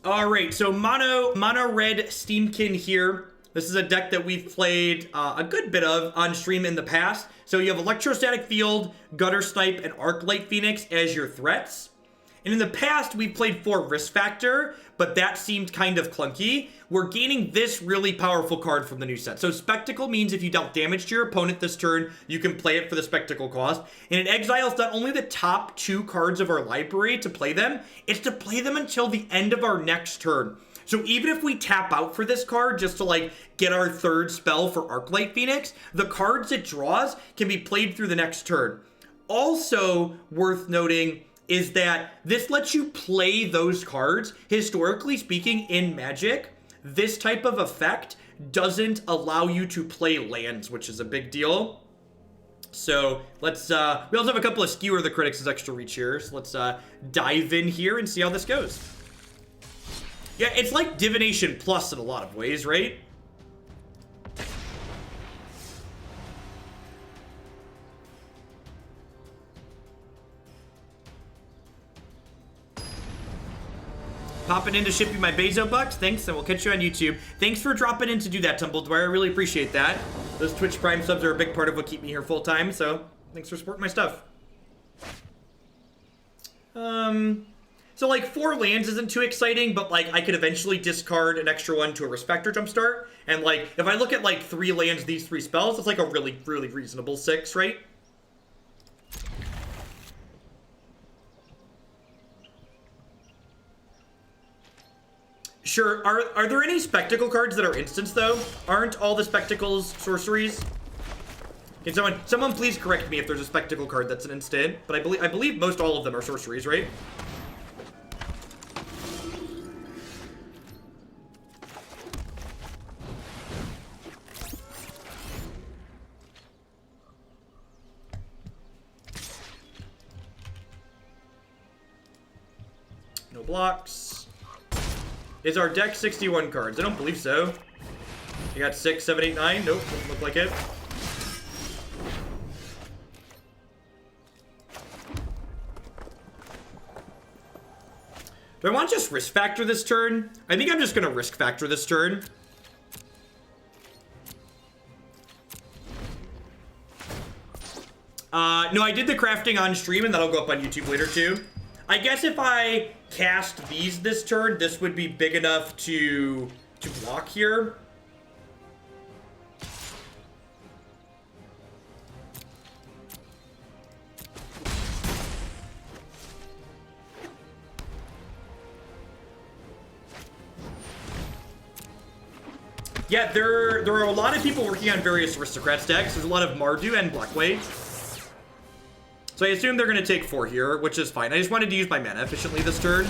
All right, so mono red Steam-Kin here. This is a deck that we've played a good bit of on stream in the past. So you have Electrostatic Field, Guttersnipe, and Arclight Phoenix as your threats. And in the past, we've played 4 Risk Factor, but that seemed kind of clunky. We're gaining this really powerful card from the new set. So Spectacle means if you dealt damage to your opponent this turn, you can play it for the Spectacle cost. And it exiles not only the top 2 cards of our library to play them, it's to play them until the end of our next turn. So even if we tap out for this card just to like get our 3rd spell for Arclight Phoenix, the cards it draws can be played through the next turn. Also worth noting is that this lets you play those cards. Historically speaking, in Magic, this type of effect doesn't allow you to play lands, which is a big deal. So let's, we also have a couple of Skewer the Critics as extra reach here. So let's dive in here and see how this goes. Yeah, it's like Divination Plus in a lot of ways, right? Popping in to ship you my Bezo bucks. Thanks, and we'll catch you on YouTube. Thanks for dropping in to do that, Tumbledware. I really appreciate that. Those Twitch Prime subs are a big part of what keep me here full time, so thanks for supporting my stuff. So like 4 lands isn't too exciting, but like I could eventually discard an extra one to a Risk Factor Jumpstart. And like if I look at like 3 lands, these 3 spells, it's like a really, really reasonable 6, right? Sure. Are there any Spectacle cards that are instants, though? Aren't all the Spectacles sorceries? Can someone please correct me if there's a Spectacle card that's an instant? But I believe most all of them are sorceries, right? No blocks. Is our deck 61 cards? I don't believe so. You got 6, 7, 8, 9. Nope, doesn't look like it. Do I want to just Risk Factor this turn? I think I'm just going to Risk Factor this turn. No, I did the crafting on stream, and that'll go up on YouTube later, too. I guess if I cast these this turn, this would be big enough to block here. Yeah, there are a lot of people working on various Aristocrats decks. There's a lot of Mardu and Blackway. So I assume they're going to take 4 here, which is fine. I just wanted to use my mana efficiently this turn.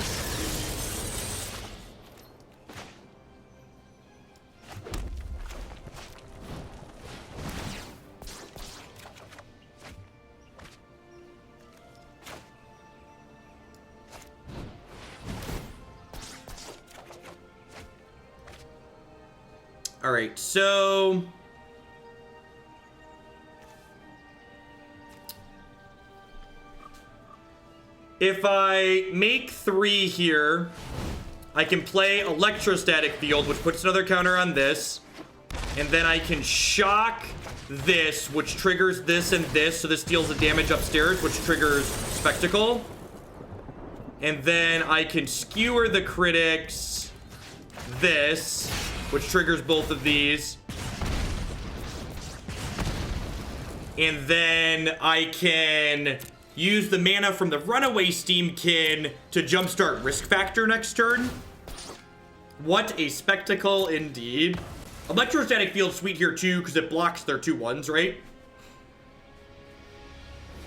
All right, so if I make 3 here, I can play Electrostatic Field, which puts another counter on this. And then I can shock this, which triggers this and this. So this deals the damage upstairs, which triggers Spectacle. And then I can Skewer the Critics this, which triggers both of these. And then I can use the mana from the Runaway Steam-Kin to jumpstart Risk Factor next turn. What a spectacle indeed. Electrostatic Field sweet here too, because it blocks their 2/1s, right?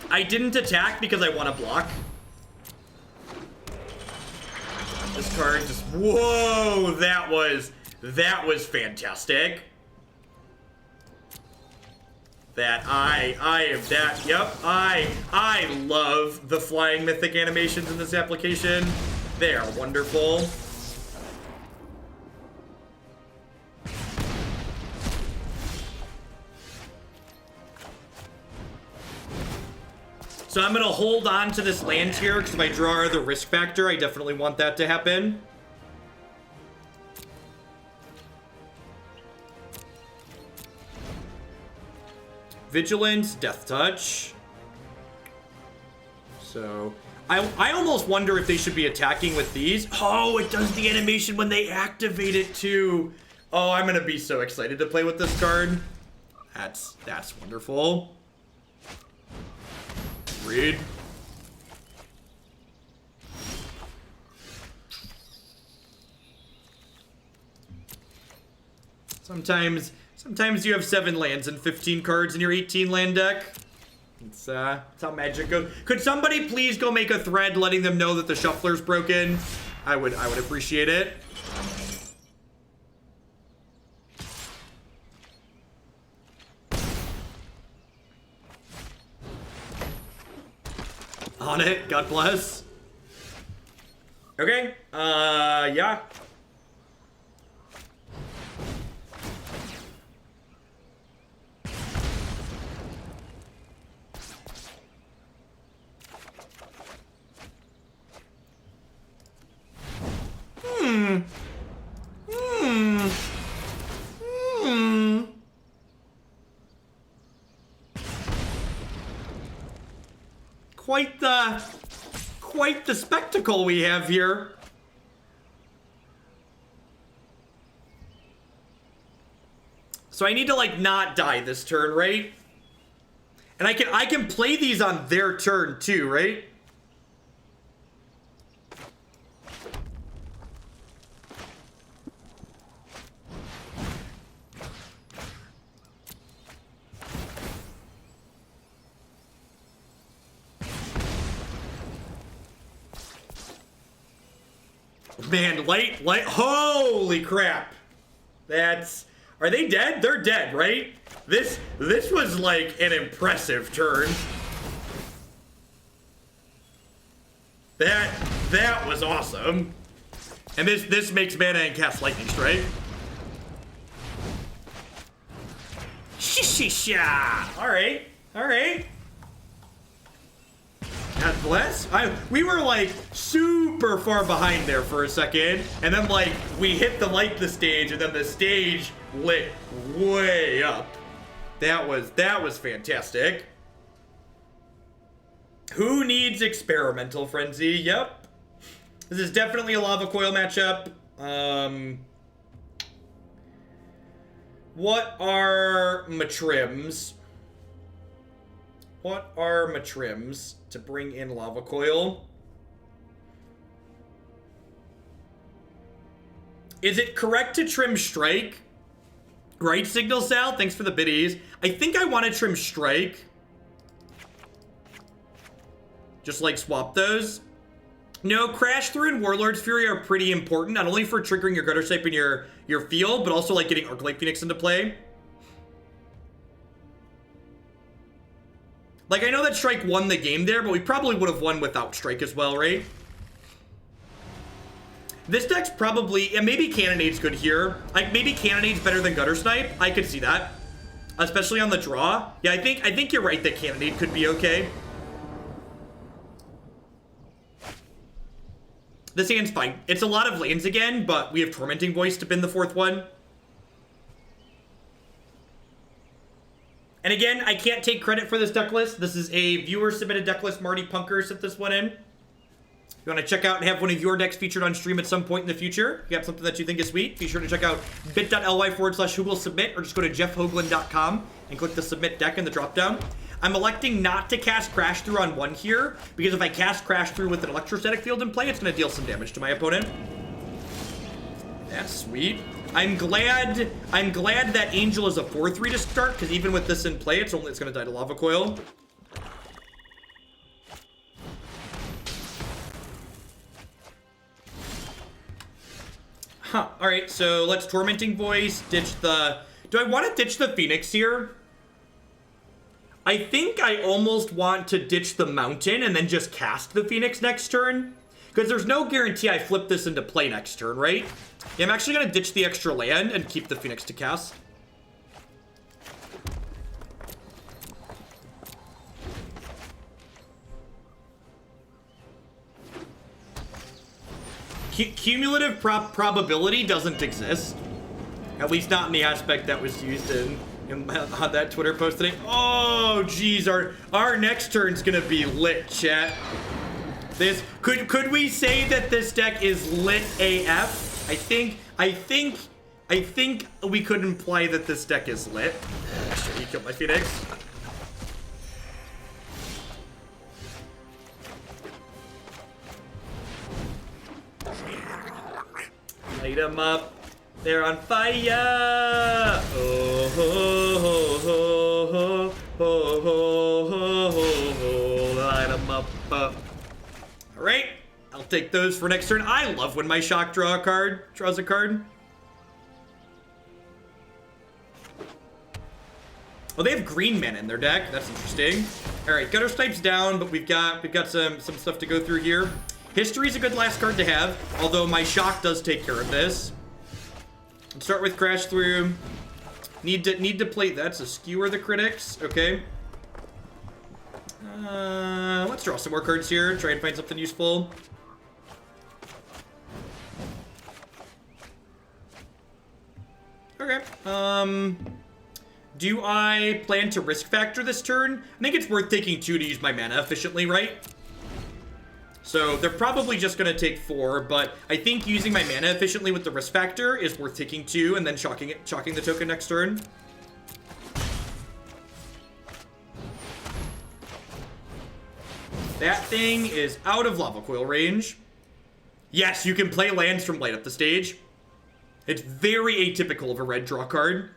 I didn't attack because I want to block. This card just, whoa, that was fantastic. That I love the flying mythic animations in this application. They are wonderful. So I'm gonna hold on to this land here, because if I draw the Risk Factor, I definitely want that to happen. Vigilance, Death Touch. So, I almost wonder if they should be attacking with these. Oh, it does the animation when they activate it too. Oh, I'm gonna be so excited to play with this card. That's wonderful. Read. Sometimes you have 7 lands and 15 cards in your 18 land deck. It's how Magic goes. Could somebody please go make a thread letting them know that the shuffler's broken? I would appreciate it. On it, God bless. Okay, yeah. Quite the spectacle we have here. So I need to like not die this turn, right? And I can play these on their turn too, right? Man, light, holy crap. Are they dead? They're dead, right? This was like an impressive turn. That was awesome. And this makes mana and cast Lightning Strike. Shishisha! Alright. God bless. We were like super far behind there for a second, and then like we hit the stage, and then the stage lit way up. That was fantastic. Who needs Experimental Frenzy? Yep. This is definitely a Lava Coil matchup. What are Matrims? What are Matrims to bring in Lava Coil? Is it correct to trim Strike? Right, Signal Sal? Thanks for the biddies. I think I want to trim Strike. Just like swap those. No, Crash Through and Warlord's Fury are pretty important, not only for triggering your Guttersnipe in your field, but also like getting Arclight Phoenix into play. Like, I know that Strike won the game there, but we probably would have won without Strike as well, right? This deck's probably, and maybe Cannonade's good here. Like, maybe Cannonade's better than Guttersnipe. I could see that. Especially on the draw. Yeah, I think you're right that Cannonade could be okay. This hand's fine. It's a lot of lanes again, but we have Tormenting Voice to bin the 4th one. And again, I can't take credit for this deck list. This is a viewer-submitted deck list. Marty Punker set this one in. If you want to check out and have one of your decks featured on stream at some point in the future, if you have something that you think is sweet, be sure to check out bit.ly/HoogleSubmit, or just go to jeffhoagland.com and click the Submit Deck in the dropdown. I'm electing not to cast Crash Through on 1 here, because if I cast Crash Through with an Electrostatic Field in play, it's going to deal some damage to my opponent. That's sweet. I'm glad that Angel is a 4/3 to start, because even with this in play, it's going to die to Lava Coil. Huh. Alright, so let's Tormenting Voice, ditch the... Do I want to ditch the Phoenix here? I think I almost want to ditch the Mountain and then just cast the Phoenix next turn. Because there's no guarantee I flip this into play next turn, right? Yeah, I'm actually going to ditch the extra land and keep the Phoenix to cast. Cumulative probability doesn't exist. At least not in the aspect that was used in on that Twitter post today. Oh, geez, our next turn's gonna be lit, chat. This could we say that this deck is lit AF? I think we could imply that this deck is lit. Sure, you killed my Phoenix. Light them up. They're on fire. Oh, ho, ho, ho, ho, ho, ho, ho, ho. Light them up. All right. I'll take those for next turn. I love when my shock draws a card. Oh, they have green mana in their deck. That's interesting. All right, Guttersnipe's down, but we've got some stuff to go through here. History's a good last card to have, although my shock does take care of this. Let's start with Crash Through. Need to play. That's a Skewer the Critics. Okay. Let's draw some more cards here. Try and find something useful. Okay. Do I plan to risk factor this turn? I think it's worth taking 2 to use my mana efficiently, right? So they're probably just going to take 4, but I think using my mana efficiently with the risk factor is worth taking 2 and then chalking the token next turn. That thing is out of Lava Coil range. Yes, you can play lands from Light Up the Stage. It's very atypical of a red draw card.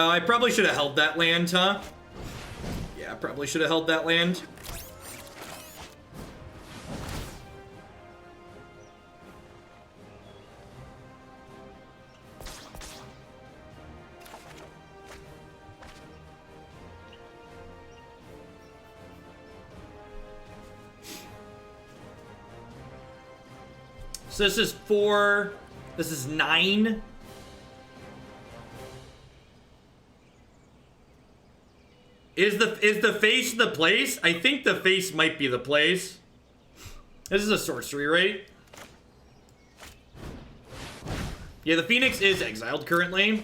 I probably should have held that land, huh? Yeah, I probably should have held that land. So this is 4. This is 9. Is the face the place? I think the face might be the place. This is a sorcery, right? Yeah, the Phoenix is exiled currently.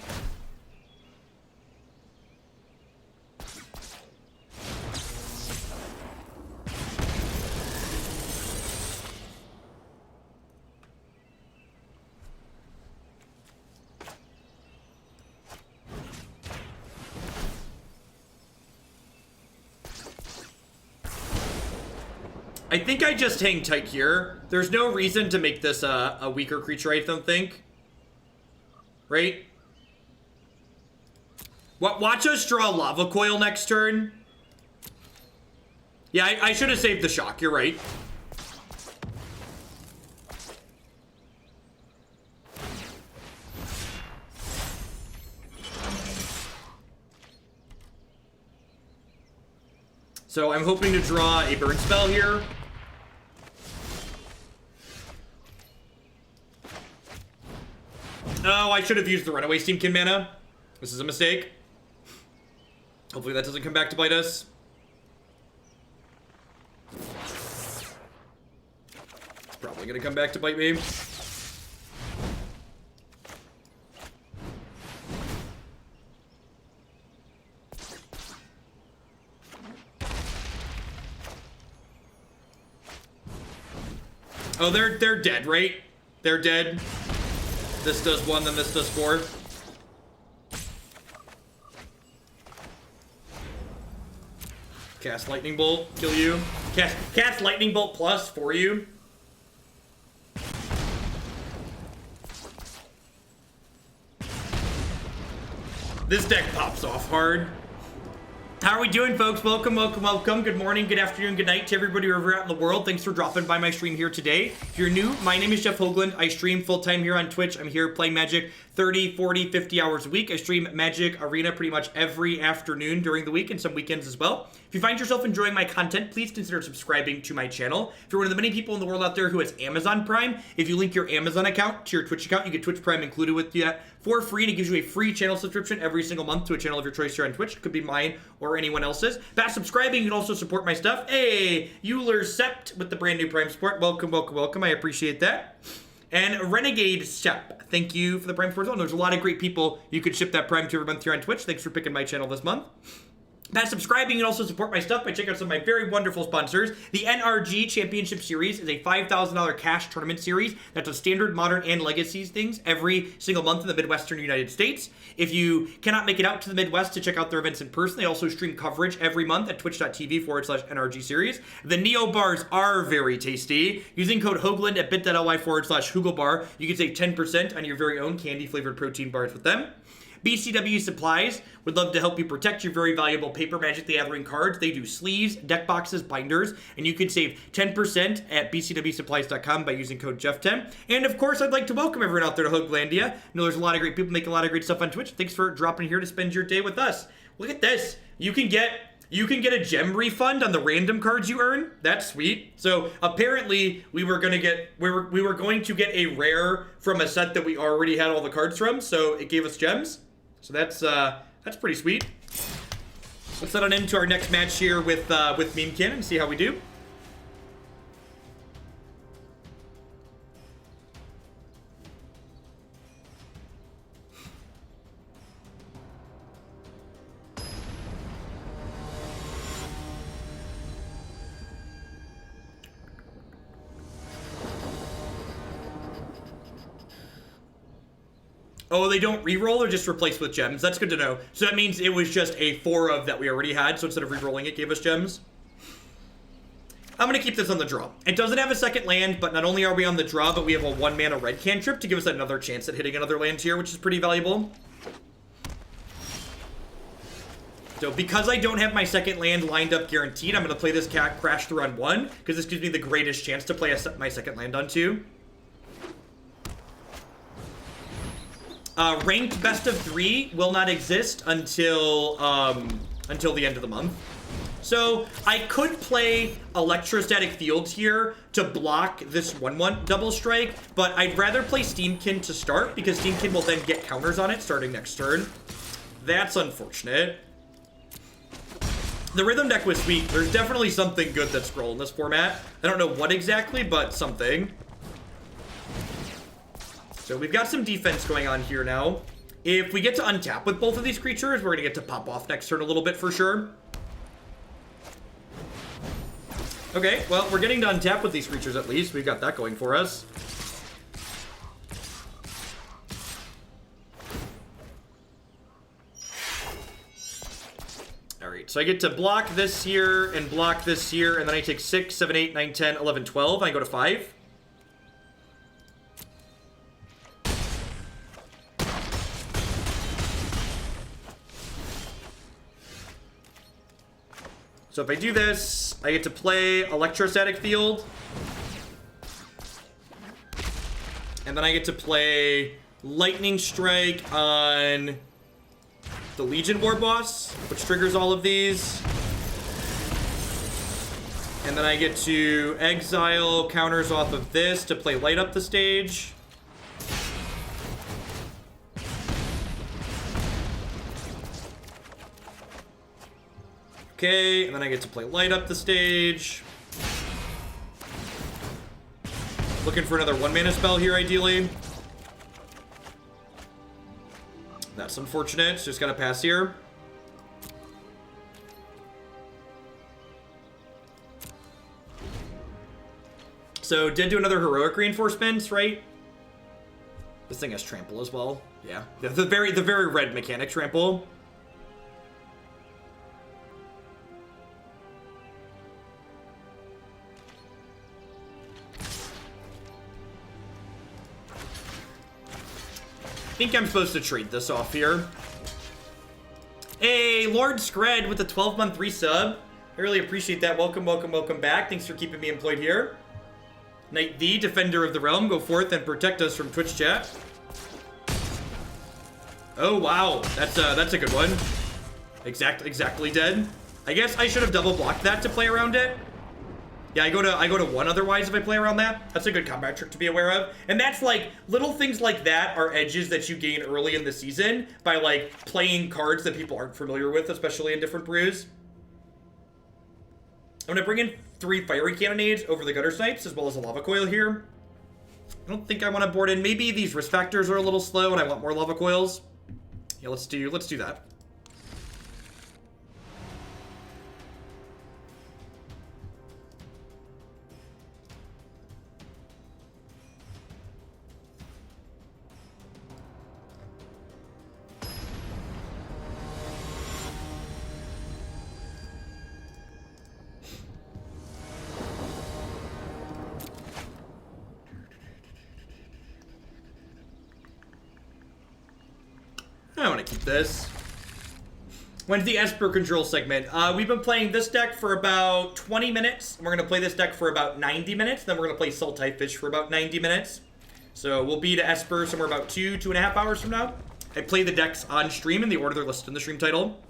I think I just hang tight here. There's no reason to make this a weaker creature, I don't think. Right? Watch us draw Lava Coil next turn. Yeah, I should have saved the shock. You're right. So I'm hoping to draw a burn spell here. Oh, I should have used the Runaway Steam-Kin mana. This is a mistake. Hopefully that doesn't come back to bite us. It's probably gonna come back to bite me. Oh, they're dead, right? They're dead. This does 1, then this does 4. Cast Lightning Bolt, kill you. Cast Lightning Bolt plus for you. This deck pops off hard. How are we doing, folks? Welcome, welcome, welcome. Good morning, good afternoon, good night to everybody wherever out in the world. Thanks for dropping by my stream here today. If you're new, my name is Jeff Hoagland. I stream full-time here on Twitch. I'm here playing Magic 30, 40, 50 hours a week. I stream Magic Arena pretty much every afternoon during the week and some weekends as well. If If you find yourself enjoying my content, please consider subscribing to my channel. If you're one of the many people in the world out there who has Amazon Prime, if you link your Amazon account to your Twitch account, you get Twitch Prime included with you for free, and it gives you a free channel subscription every single month to a channel of your choice here on Twitch. It could be mine or anyone else's. By subscribing, you can also support my stuff. Hey, Euler Sept with the brand new Prime support. Welcome, welcome, welcome. I appreciate that. And Renegade Shep, thank you for the Prime support. There's a lot of great people you could ship that Prime to every month here on Twitch. Thanks for picking my channel this month. By subscribing, you can also support my stuff by checking out some of my very wonderful sponsors. The NRG Championship Series is a $5,000 cash tournament series that's a standard, modern, and legacies things every single month in the Midwestern United States. If you cannot make it out to the Midwest to check out their events in person, they also stream coverage every month at twitch.tv/NRG Series. The Neo Bars are very tasty. Using code HOGLAND at bit.ly/HugelBar, you can save 10% on your very own candy-flavored protein bars with them. BCW Supplies would love to help you protect your very valuable Paper Magic the Gathering cards. They do sleeves, deck boxes, binders, and you can save 10% at bcwsupplies.com by using code Jeff10. And of course, I'd like to welcome everyone out there to Hooglandia. I know there's a lot of great people making a lot of great stuff on Twitch. Thanks for dropping here to spend your day with us. Look at this. You can get a gem refund on the random cards you earn. That's sweet. So apparently we were going to get a rare from a set that we already had all the cards from, so it gave us gems. So that's pretty sweet. Let's head on into our next match here with Memekin and see how we do. Oh, they don't reroll or just replace with gems? That's good to know. So that means it was just a 4 of that we already had, so instead of rerolling it gave us gems. I'm going to keep this on the draw. It doesn't have a second land, but not only are we on the draw, but we have a 1 mana red cantrip to give us another chance at hitting another land here, which is pretty valuable. So because I don't have my second land lined up guaranteed, I'm going to play this cat crash through on 1, because this gives me the greatest chance to play my second land on 2. Ranked best of 3 will not exist until the end of the month. So I could play Electrostatic Field here to block this 1/1 double strike, but I'd rather play Steam-Kin to start because Steam-Kin will then get counters on it starting next turn. That's unfortunate. The rhythm deck was sweet. There's definitely something good that's scroll in this format. I don't know what exactly, but something. So we've got some defense going on here now. If we get to untap with both of these creatures, we're going to get to pop off next turn a little bit for sure. Okay, well, we're getting to untap with these creatures at least. We've got that going for us. Alright, so I get to block this here and block this here, and then I take 6, 7, 8, 9, 10, 11, 12, and I go to 5. So if I do this, I get to play Electrostatic Field. And then I get to play Lightning Strike on the Legion War Boss, which triggers all of these. And then I get to exile counters off of this to play Light Up the Stage. Okay, and then I get to play Light Up the Stage. Looking for another 1 mana spell here, ideally. That's unfortunate. Just gotta pass here. So, did do another heroic reinforcements, right? This thing has trample as well. Yeah, the very red mechanic trample. I think I'm supposed to trade this off here. Hey, Lord Scred with the 12-month resub. I really appreciate that. Welcome, welcome, welcome back. Thanks for keeping me employed here. Knight V, Defender of the Realm, go forth and protect us from Twitch chat. Oh, wow. That's a good one. Exactly dead. I guess I should have double blocked that to play around it. Yeah, I go to 1 otherwise if I play around that. That's a good combat trick to be aware of. And that's like, little things like that are edges that you gain early in the season by like playing cards that people aren't familiar with, especially in different brews. I'm gonna bring in 3 fiery cannonades over the Guttersnipes as well as a Lava Coil here. I don't think I want to board in. Maybe these risk factors are a little slow and I want more Lava Coils. Yeah, let's do that. I want to keep this. When's the Esper control segment? We've been playing this deck for about 20 minutes. We're going to play this deck for about 90 minutes. Then we're going to play Sultai Fish for about 90 minutes. So we'll be to Esper somewhere about 2.5 hours from now. I play the decks on stream in the order they're listed in the stream title.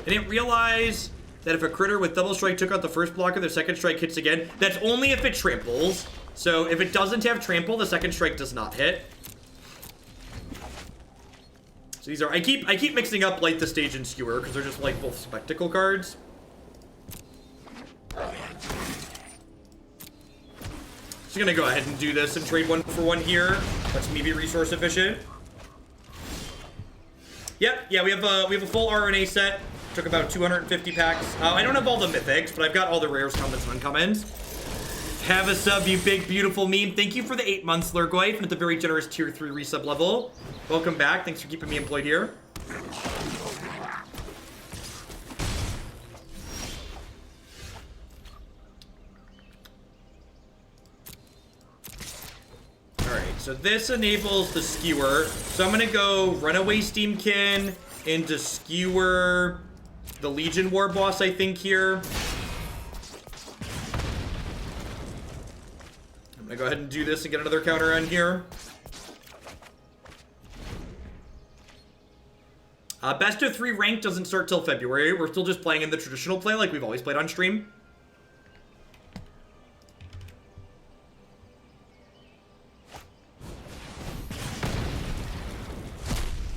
I didn't realize that if a critter with double strike took out the first blocker, the second strike hits again. That's only if it tramples. So if it doesn't have trample, the second strike does not hit. So these are, I keep mixing up Light the Stage and Skewer because they're just like both spectacle cards. Just gonna go ahead and do this and trade 1 for 1 here. Let's me be resource efficient. Yep, yeah, we have a full RNA set. Took about 250 packs. I don't have all the mythics, but I've got all the rares, commons, and uncommons. Have a sub, you big, beautiful meme. Thank you for the 8 months, Lurgoy, at the very generous tier 3 resub level. Welcome back. Thanks for keeping me employed here. Alright, so this enables the Skewer. So I'm going to go Runaway Steam-Kin into Skewer the Legion War boss, I think, here. I'm gonna go ahead and do this and get another counter on here. Best of 3 rank doesn't start till February. We're still just playing in the traditional play like we've always played on stream.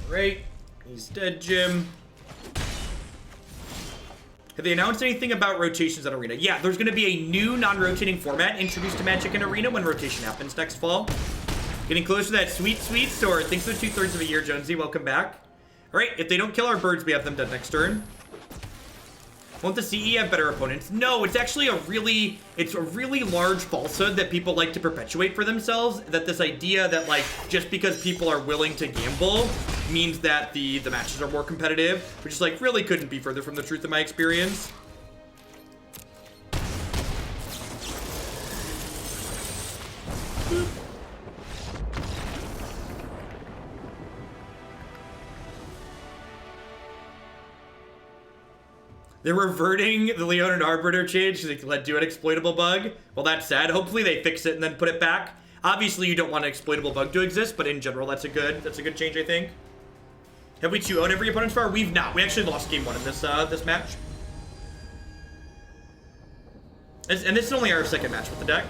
Right. He's dead, Jim. Have they announced anything about rotations on Arena? Yeah, there's going to be a new non-rotating format introduced to Magic in Arena when rotation happens next fall. Getting close to that sweet, sweet store. Thanks for 2/3 of a year, Jonesy. Welcome back. All right, if they don't kill our birds, we have them dead next turn. Won't the CE have better opponents? No, it's actually a really large falsehood that people like to perpetuate for themselves. That this idea that, like, just because people are willing to gamble means that the matches are more competitive, which is, like, really couldn't be further from the truth in my experience. They're reverting the Leonid Arbiter change because they do an exploitable bug. Well, that's sad. Hopefully they fix it and then put it back. Obviously, you don't want an exploitable bug to exist, but in general, that's a good change, I think. Have we 2-0'd every opponent's far? We've not. We actually lost game 1 in this this match. And this is only our second match with the deck.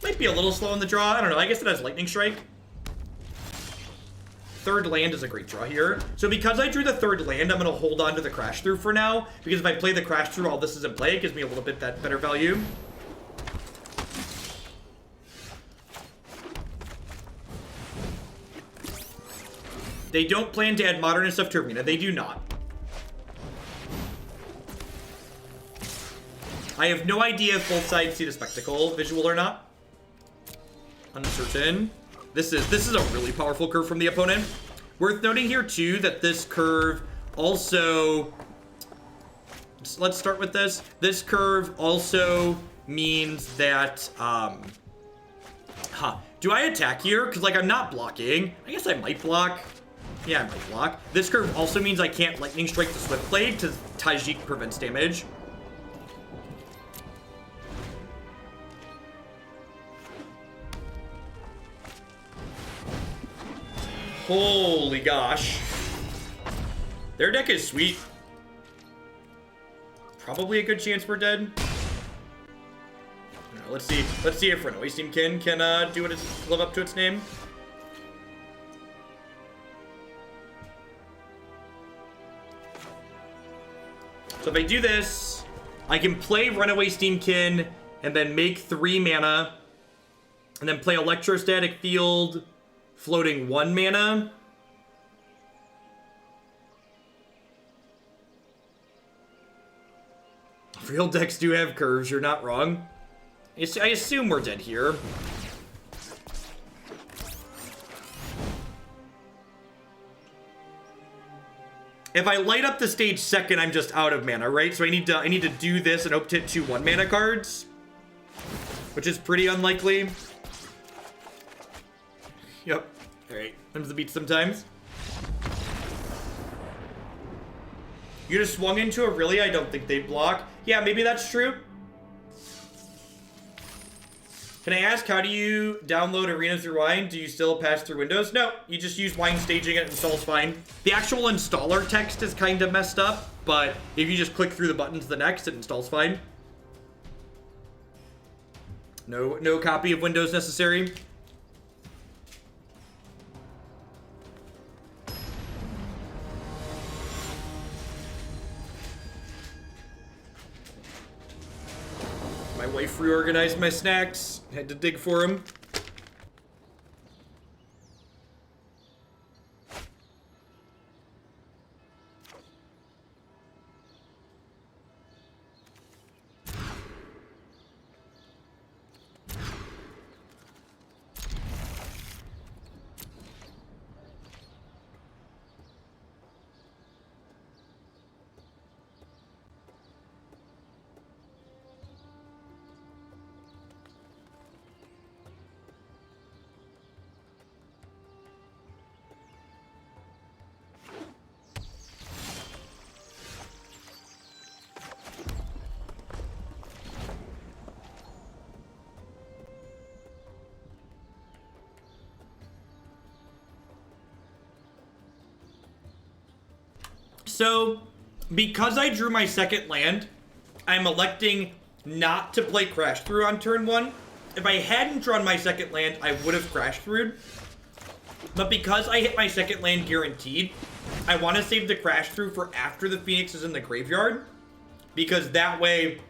Might be a little slow in the draw. I don't know. I guess it has Lightning Strike. Third land is a great draw here. So because I drew the third land, I'm going to hold on to the Crash Through for now. Because if I play the Crash Through while this is in play, it gives me a little bit that better value. They don't plan to add modern and stuff to Arena. They do not. I have no idea if both sides see the spectacle visual or not. Uncertain. This is a really powerful curve from the opponent. Worth noting here too that this curve also, let's start with this. This curve also means that do I attack here? Because, like, I'm not blocking. I guess I might block. Yeah, I might block. This curve also means I can't Lightning Strike the Swift Blade because Tajik prevents damage. Holy gosh. Their deck is sweet. Probably a good chance we're dead. Let's see if Runaway Steam-Kin can live up to its name. So if I do this, I can play Runaway Steam-Kin and then make 3 mana, and then play Electrostatic Field, floating 1 mana. Real decks do have curves, you're not wrong. I assume we're dead here. If I light up the stage second, I'm just out of mana, right? So I need to do this and hope to hit 2 1-mana cards, which is pretty unlikely. Yep. All right. Comes the beat sometimes. You just swung into a really? I don't think they'd block. Yeah, maybe that's true. Can I ask, how do you download Arena through Wine? Do you still pass through Windows? No, you just use Wine staging, it installs fine. The actual installer text is kind of messed up, but if you just click through the buttons to the next, it installs fine. No copy of Windows necessary. My wife reorganized my snacks. Had to dig for them. So, because I drew my second land, I'm electing not to play Crash Through on turn 1. If I hadn't drawn my second land, I would have Crash Through'd. But because I hit my second land guaranteed, I want to save the Crash Through for after the Phoenix is in the graveyard. Because that way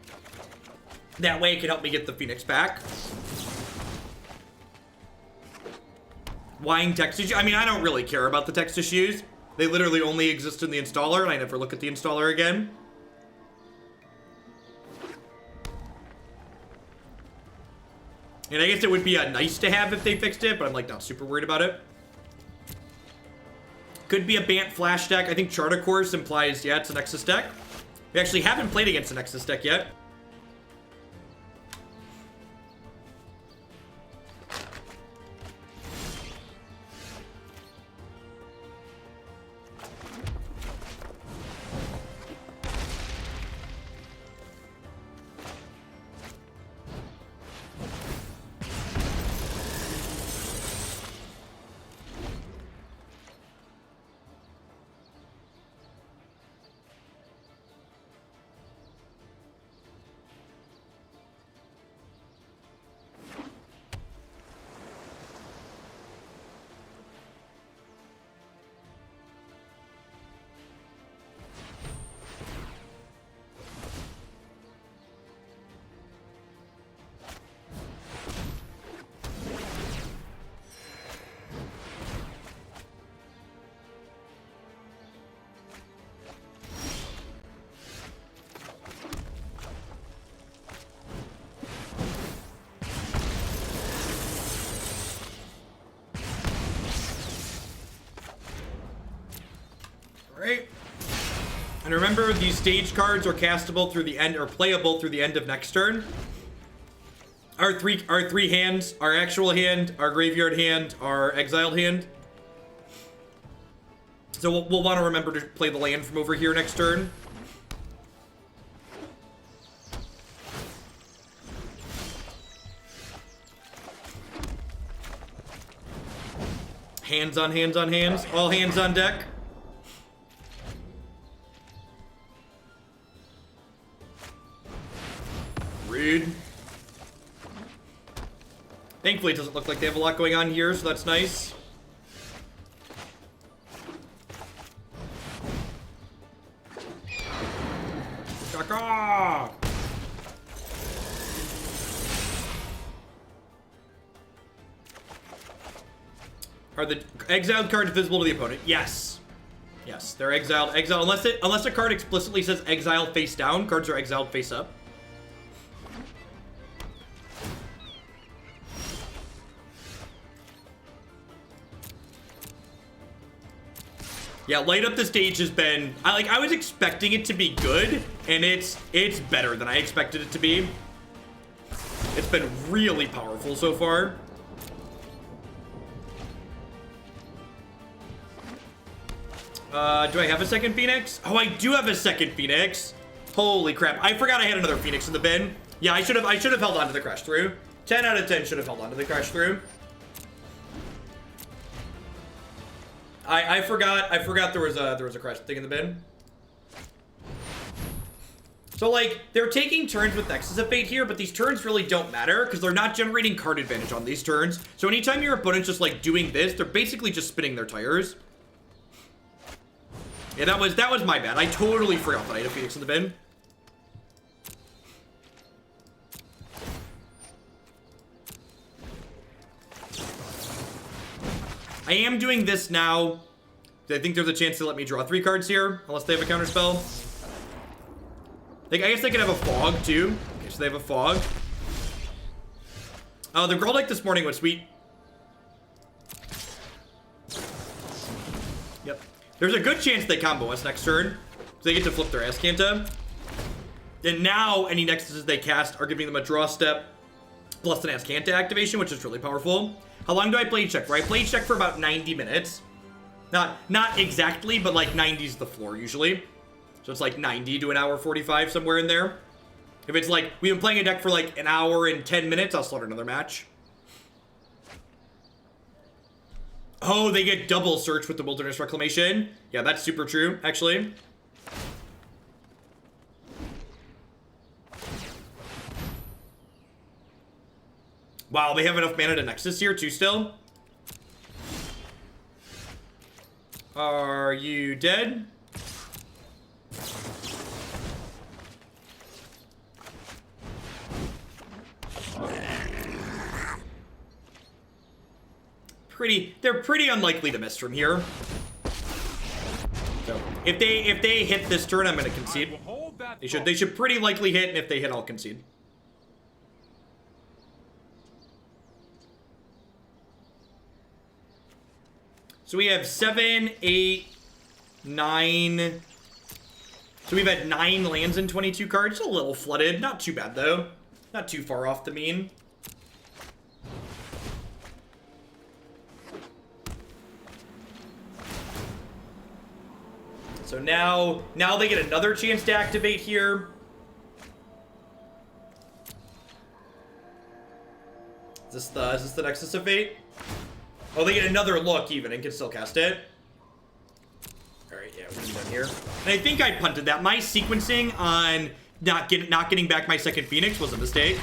it can help me get the Phoenix back. Wine text issues. I mean, I don't really care about the text issues. They literally only exist in the installer, and I never look at the installer again. And I guess it would be a nice to have if they fixed it, but I'm like not super worried about it. Could be a Bant flash deck. I think Charter Course implies, yeah, it's a Nexus deck. We actually haven't played against a Nexus deck yet. Right. And remember, these stage cards are castable through the end, or playable through the end of next turn. Our three hands, our actual hand, our graveyard hand, our exiled hand. So we'll want to remember to play the land from over here next turn. Hands on hands on hands. All hands on deck. Rude. Thankfully, it doesn't look like they have a lot going on here, so that's nice. Shaka! Are the exiled cards visible to the opponent? Yes. Yes, they're exiled. Exiled unless a card explicitly says exiled face down, cards are exiled face up. Yeah, light up the stage has been I was expecting it to be good, and it's better than I expected it to be. It's been really powerful so far. Do I have a second Phoenix? Oh, I do have a second Phoenix. Holy crap. I forgot I had another Phoenix in the bin. Yeah, I should have held on to the crash through. 10 out of 10 should have held on to the crash through. I forgot there was a crash thing in the bin. So like they're taking turns with Nexus of Fate here, but these turns really don't matter because they're not generating card advantage on these turns. So anytime your opponent's just like doing this, they're basically just spinning their tires. Yeah, that was my bad. I totally forgot that I had a Phoenix in the bin. I am doing this now. I think there's a chance to let me draw 3 cards here, unless they have a counter spell. Like, I guess they could have a fog too. Okay, so they have a fog. Oh, the Girl Deck this morning was sweet. Yep. There's a good chance they combo us next turn. So they get to flip their Azcanta. And now any Nexuses they cast are giving them a draw step plus an Azcanta activation, which is really powerful. How long do I play check for? I play check for about 90 minutes. Not exactly, but like 90 is the floor usually. So it's like 90 to an hour 45, somewhere in there. If it's like, we've been playing a deck for like an hour and 10 minutes, I'll start another match. Oh, they get double search with the Wilderness Reclamation. Yeah, that's super true, actually. Wow, they have enough mana to Nexus here too still. Are you dead? They're pretty unlikely to miss from here. So if they hit this turn, I'm gonna concede. They should pretty likely hit, and if they hit, I'll concede. So we have 7, 8, 9. So we've had 9 lands and 22 cards. A little flooded. Not too bad, though. Not too far off the mean. So now they get another chance to activate here. Is this the Nexus of Fate? Oh, they get another look even and can still cast it. Alright, yeah, we're done here. And I think I punted that. My sequencing on not getting back my second Phoenix was a mistake.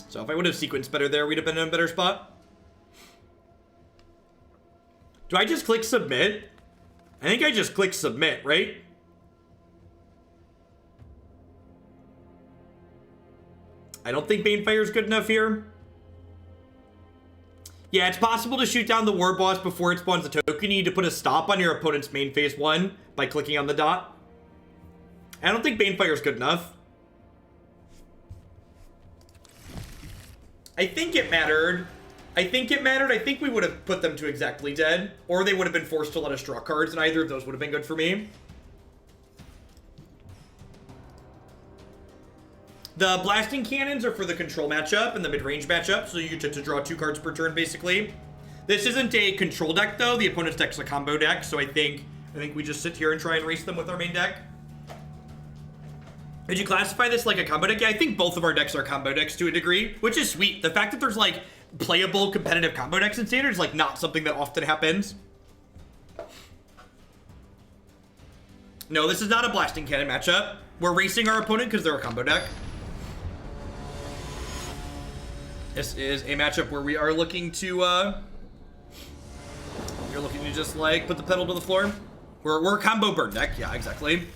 So if I would have sequenced better there, we'd have been in a better spot. Do I just click submit? I think I just click submit, right? I don't think Banefire is good enough here. Yeah, it's possible to shoot down the War Boss before it spawns a token. You need to put a stop on your opponent's main phase 1 by clicking on the dot. I don't think Banefire is good enough. I think it mattered. I think we would have put them to exactly dead, or they would have been forced to let us draw cards, and either of those would have been good for me. The blasting cannons are for the control matchup and the mid-range matchup, so you get to draw 2 cards per turn, basically. This isn't a control deck, though. The opponent's deck's a combo deck, so I think we just sit here and try and race them with our main deck. Would you classify this like a combo deck? Yeah, I think both of our decks are combo decks to a degree, which is sweet. The fact that there's like playable competitive combo decks in Standard is like not something that often happens. No, this is not a blasting cannon matchup. We're racing our opponent because they're a combo deck. This is a matchup where we are looking to, you're looking to just like put the pedal to the floor. We're a combo burn deck. Yeah, exactly.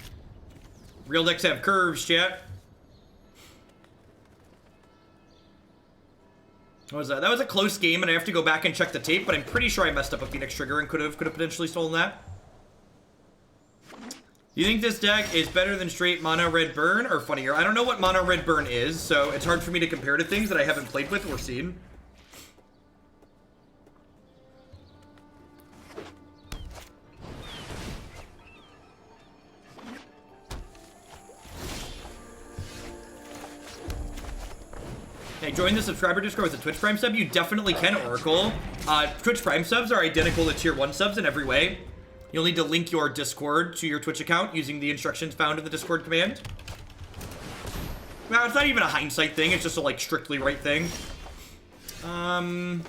Real decks have curves, chat. What was that? That was a close game, and I have to go back and check the tape, but I'm pretty sure I messed up a Phoenix trigger and could have potentially stolen that. You think this deck is better than straight mono red burn or funnier? I don't know what mono red burn is, so it's hard for me to compare to things that I haven't played with or seen. Hey, join the subscriber Discord with a Twitch Prime sub. You definitely can, Oracle. Twitch Prime subs are identical to Tier 1 subs in every way. You'll need to link your Discord to your Twitch account using the instructions found in the Discord command. Well, it's not even a hindsight thing. It's just a, like, strictly right thing. I'm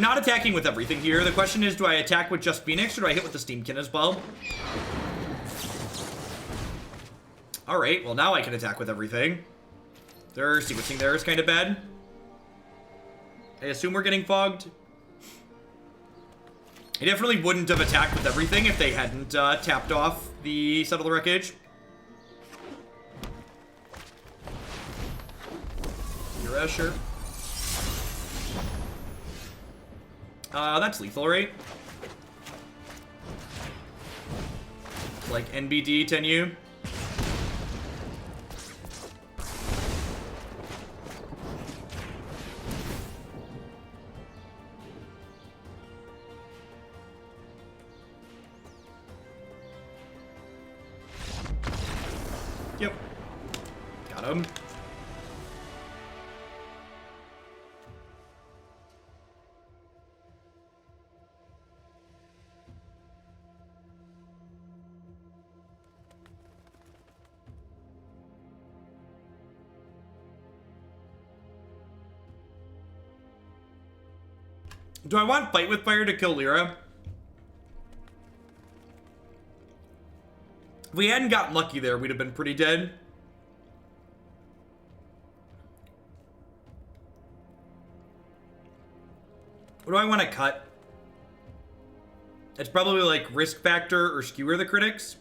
not attacking with everything here. The question is, do I attack with just Phoenix or do I hit with the Steam-Kin as well? Alright, well now I can attack with everything. Their sequencing there is kind of bad. I assume we're getting fogged. I definitely wouldn't have attacked with everything if they hadn't tapped off the Settle the Wreckage. You're Escher. That's lethal, right? Like NBD 10U. Yep. Got him. Do I want Fight with Fire to kill Lyra? If we hadn't gotten lucky there, we'd have been pretty dead. What do I want to cut? It's probably like Risk Factor or Skewer the Critics.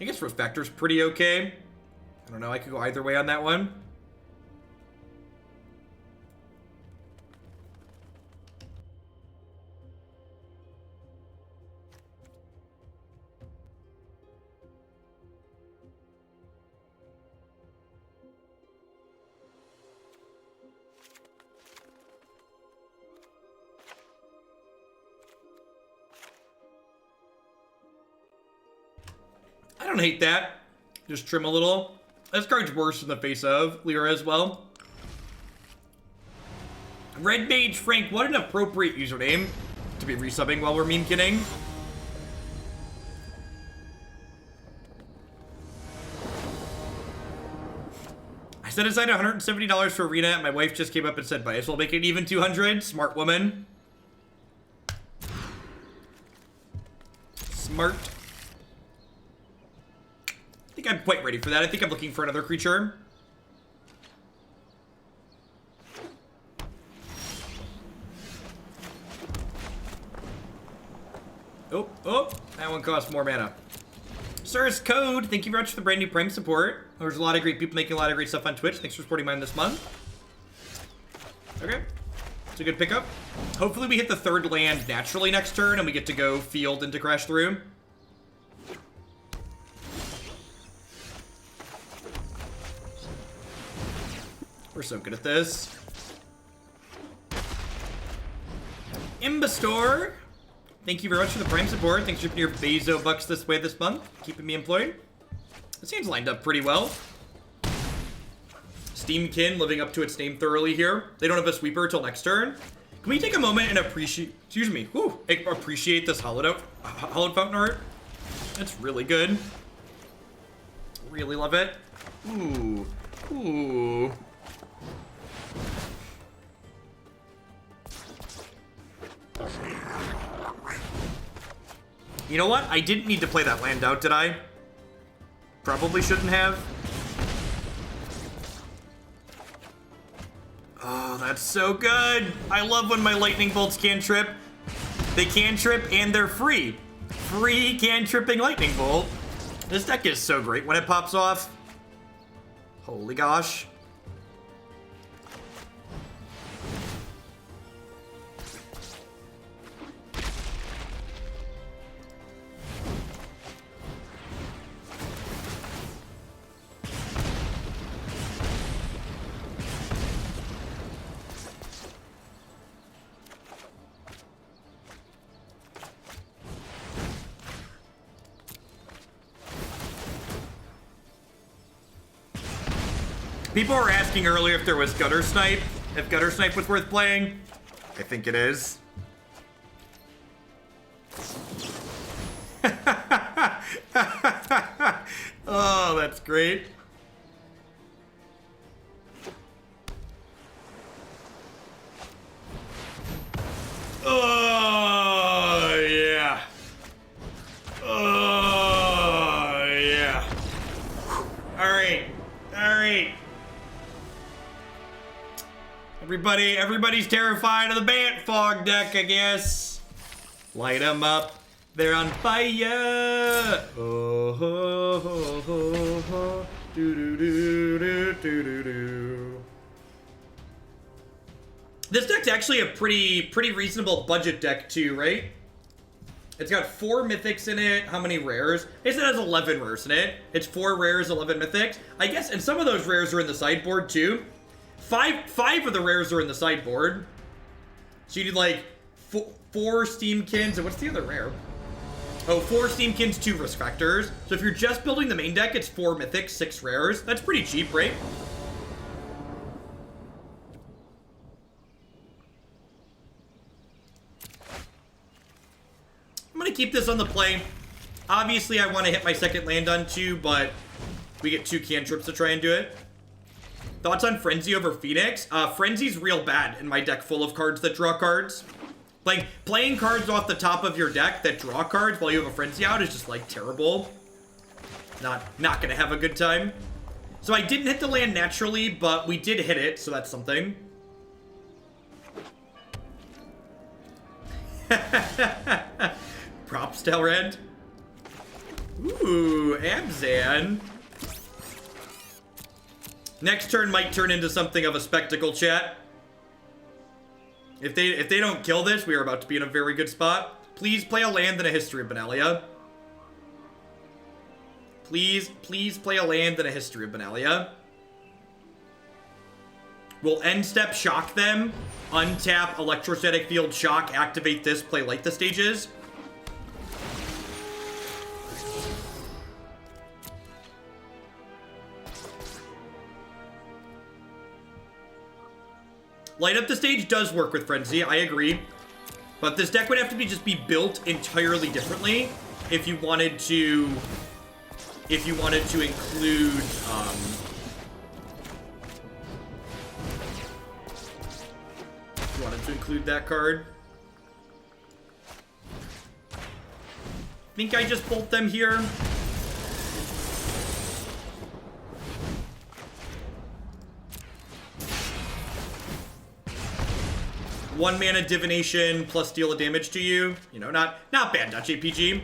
I guess Risk Factor's pretty okay. I don't know, I could go either way on that one. I don't hate that. Just trim a little. This card's worse in the face of Lyra as well. Red Mage Frank, what an appropriate username to be resubbing while we're meme-kinning. I set aside $170 for Arena, and my wife just came up and said, might as well make it even 200. Smart woman. Smart. I think I'm quite ready for that. I think I'm looking for another creature. Oh, that one costs more mana. Sir's Code, thank you very much for the brand new Prime support. There's a lot of great people making a lot of great stuff on Twitch. Thanks for supporting mine this month. Okay, it's a good pickup. Hopefully we hit the third land naturally next turn and we get to go field into Crash Through. We're so good at this. Imbastor, thank you very much for the Prime support. Thanks for putting your Bezo bucks this way this month, keeping me employed. It seems lined up pretty well. Steam-Kin living up to its name thoroughly here. They don't have a sweeper until next turn. Can we take a moment and appreciate, excuse me, appreciate this hollowed fountain art? That's really good. Really love it. Ooh, ooh. You know what? I didn't need to play that land out, did I? Probably shouldn't have. Oh, that's so good. I love when my lightning bolts cantrip. They cantrip and they're free. Free cantripping lightning bolt. This deck is so great when it pops off. Holy gosh. People were asking earlier if there was Guttersnipe, if Guttersnipe was worth playing. I think it is. Oh, that's great. Oh, yeah. Oh, yeah. All right. All right. Everybody's terrified of the Bant Fog deck, I guess. Light them up. They're on fire. Oh, ho, ho, ho, ho. Do, do, do, do, do, do, do. This deck's actually a pretty reasonable budget deck too, right? It's got 4 mythics in it. How many rares? It has 11 rares in it. It's 4 rares, 11 mythics. I guess, and some of those rares are in the sideboard too. Five of the rares are in the sideboard. So you need like 4 Steam-Kins, and what's the other rare? Oh, 4 Steam-Kins, 2 risk factors. So if you're just building the main deck, it's 4 mythics, 6 rares. That's pretty cheap, right? I'm gonna keep this on the play. Obviously, I want to hit my second land on 2, but we get 2 cantrips to try and do it. Thoughts on Frenzy over Phoenix? Frenzy's real bad in my deck full of cards that draw cards. Like, playing cards off the top of your deck that draw cards while you have a Frenzy out is just, like, terrible. Not gonna have a good time. So I didn't hit the land naturally, but we did hit it, so that's something. Props, Telred. Ooh, Abzan. Next turn might turn into something of a spectacle, chat. If they don't kill this, we are about to be in a very good spot. Please play a land and a History of Benalia. Please play a land and a History of Benalia. We'll end step shock them, untap Electrostatic Field, shock, activate this, play Light the Stages. Light up the stage does work with Frenzy, I agree. But this deck would have to just be built entirely differently if you wanted to include that card. Think I just bolt them here. One mana divination plus deal a damage to you. You know, not bad, .jpg.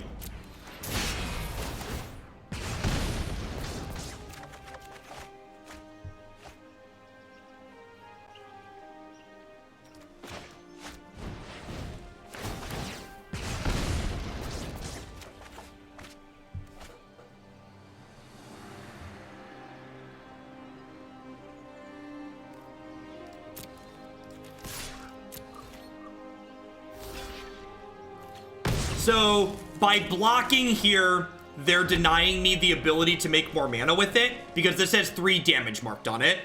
So, by blocking here, they're denying me the ability to make more mana with it, because this has 3 damage marked on it.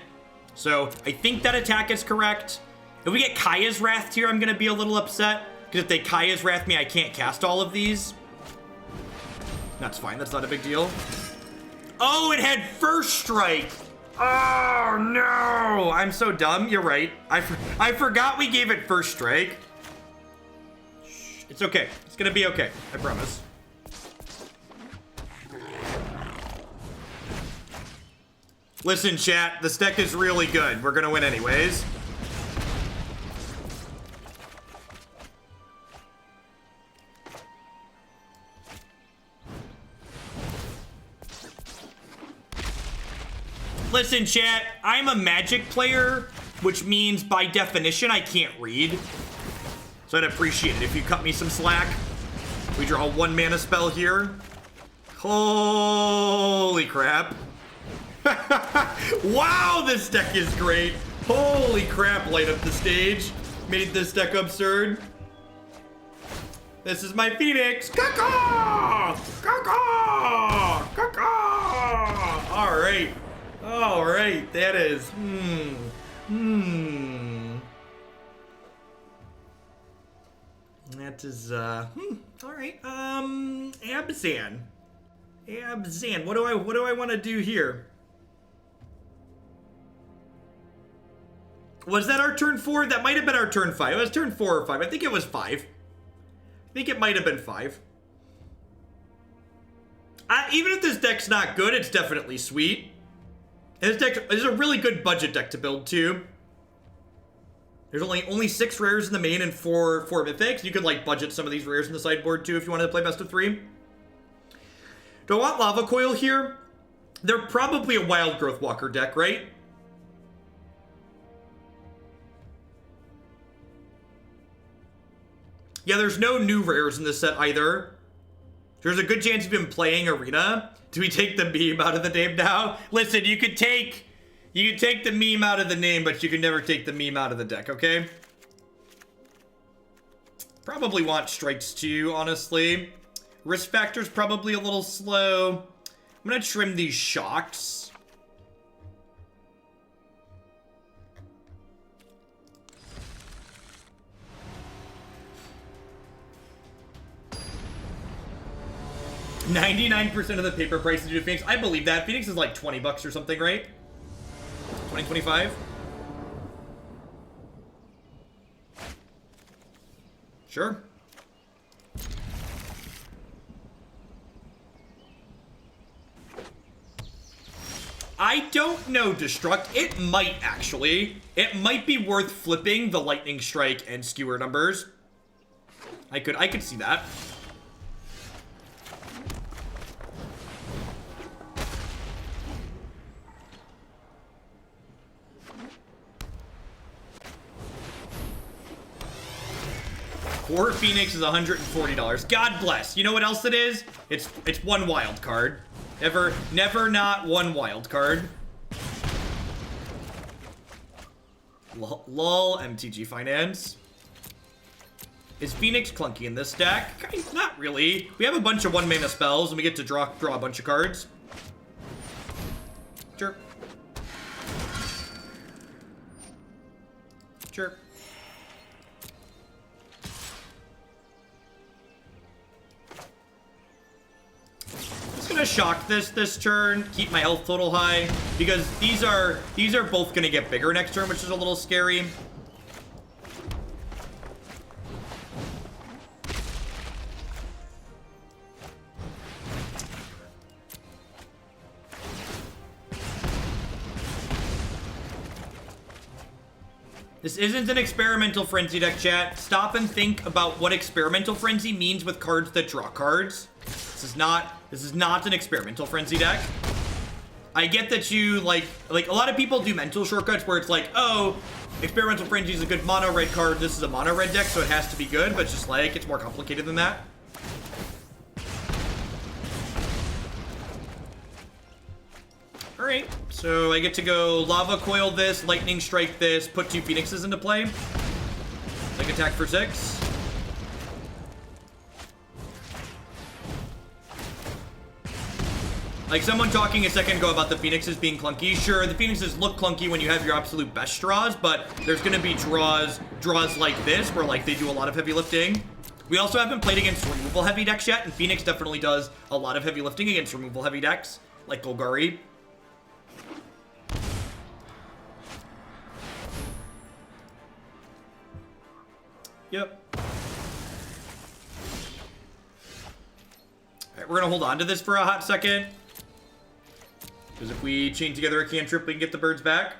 So, I think that attack is correct. If we get Kaya's Wrath here, I'm gonna be a little upset. Because if they Kaya's Wrath me, I can't cast all of these. That's fine, that's not a big deal. Oh, it had First Strike! Oh, no! I'm so dumb, you're right. I forgot we gave it First Strike. Shh, it's okay. It's gonna be okay, I promise. Listen, chat, this deck is really good. We're gonna win anyways. Listen, chat, I'm a Magic player, which means by definition I can't read. So I'd appreciate it if you cut me some slack. We draw a 1 mana spell here. Holy crap. Wow, this deck is great. Holy crap, light up the stage. Made this deck absurd. This is my Phoenix. Caw-caw! Caw-caw! Caw-caw! All right. All right, that is, That is, all right, Abzan. Abzan, what do I want to do here? Was that our turn 4? That might have been our turn 5. It was turn 4 or 5. I think it was 5. I think it might have been 5. Even if this deck's not good, it's definitely sweet. And this deck is a really good budget deck to build too. There's only 6 rares in the main and 4 mythics. You could like budget some of these rares in the sideboard too if you wanted to play best of 3. Do I want Lava Coil here? They're probably a Wild Growth Walker deck, right? Yeah, there's no new rares in this set either. There's a good chance you've been playing Arena. Do we take the meme out of the name now? Listen, you could take the meme out of the name, but you can never take the meme out of the deck, okay? Probably want strikes too, honestly. Risk factor's probably a little slow. I'm gonna trim these shocks. $99% of the paper price to do Phoenix. I believe that. Phoenix is like 20 bucks or something, right? 20, 25? Sure. I don't know, Destruct. It might, actually. It might be worth flipping the Lightning Strike and Skewer numbers. I could see that. Core Phoenix is $140. God bless. You know what else it is? It's 1 wild card. Never not 1 wild card. Lol, MTG Finance. Is Phoenix clunky in this deck? Not really. We have a bunch of 1 mana spells and we get to draw a bunch of cards. Sure. Sure. Gonna shock this turn, keep my health total high, because these are both gonna get bigger next turn, which is a little scary. This isn't an Experimental Frenzy deck, chat. Stop and think about what Experimental Frenzy means with cards that draw cards. This is not an Experimental Frenzy deck. I get that you, like a lot of people do mental shortcuts where it's like, oh, Experimental Frenzy is a good mono red card, this is a mono red deck, so it has to be good, but just like, it's more complicated than that. Alright, so I get to go Lava Coil this, Lightning Strike this, put 2 Phoenixes into play. Like attack for 6. Like someone talking a second ago about the Phoenixes being clunky. Sure, the Phoenixes look clunky when you have your absolute best draws, but there's gonna be draws like this where like they do a lot of heavy lifting. We also haven't played against removal heavy decks yet, and Phoenix definitely does a lot of heavy lifting against removal heavy decks, like Golgari. Yep. Alright, we're gonna hold on to this for a hot second. Because if we chain together a cantrip, we can get the birds back.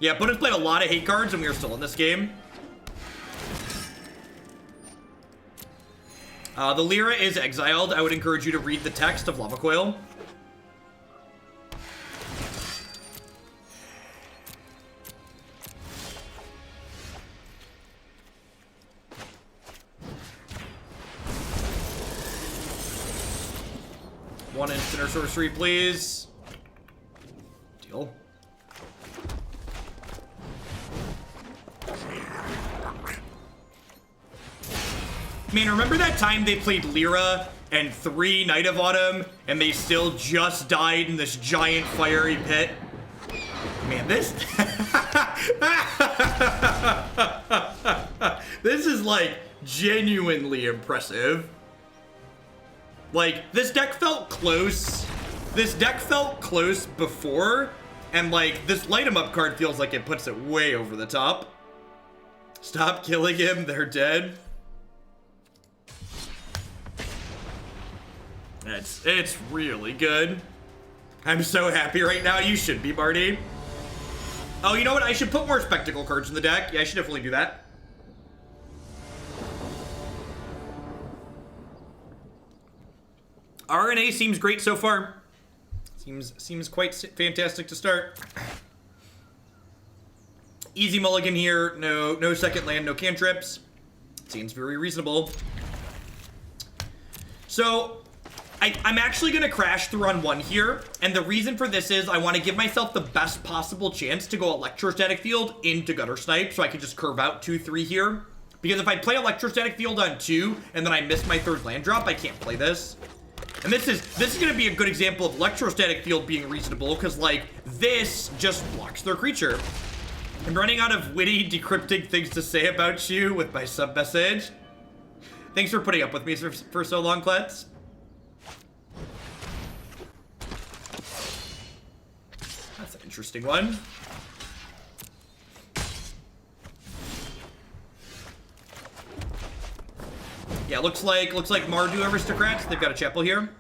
Yeah, opponents played a lot of hate cards, and we are still in this game. The Lyra is exiled. I would encourage you to read the text of Lava Coil. One instant or sorcery, please. Deal. Man, remember that time they played Lyra and 3 Night of Autumn and they still just died in this giant fiery pit? Man, this... this is, like, genuinely impressive. Like, this deck felt close. This deck felt close before, and, like, this Light 'em Up card feels like it puts it way over the top. Stop killing him, they're dead. It's really good. I'm so happy right now. You should be, Marty. Oh, you know what? I should put more spectacle cards in the deck. Yeah, I should definitely do that. RNA seems great so far. Seems quite fantastic to start. Easy mulligan here. No second land, no cantrips. Seems very reasonable. So, I'm actually going to crash through on 1 here, and the reason for this is I want to give myself the best possible chance to go Electrostatic Field into Guttersnipe, so I can just curve out 2-3 here. Because if I play Electrostatic Field on 2, and then I miss my 3rd land drop, I can't play this. And this is going to be a good example of Electrostatic Field being reasonable, because, like, this just blocks their creature. I'm running out of witty, decrypting things to say about you with my sub-message. Thanks for putting up with me for so long, Klets. That's an interesting one. Yeah, looks like Mardu Aristocrats. They've got a chapel here.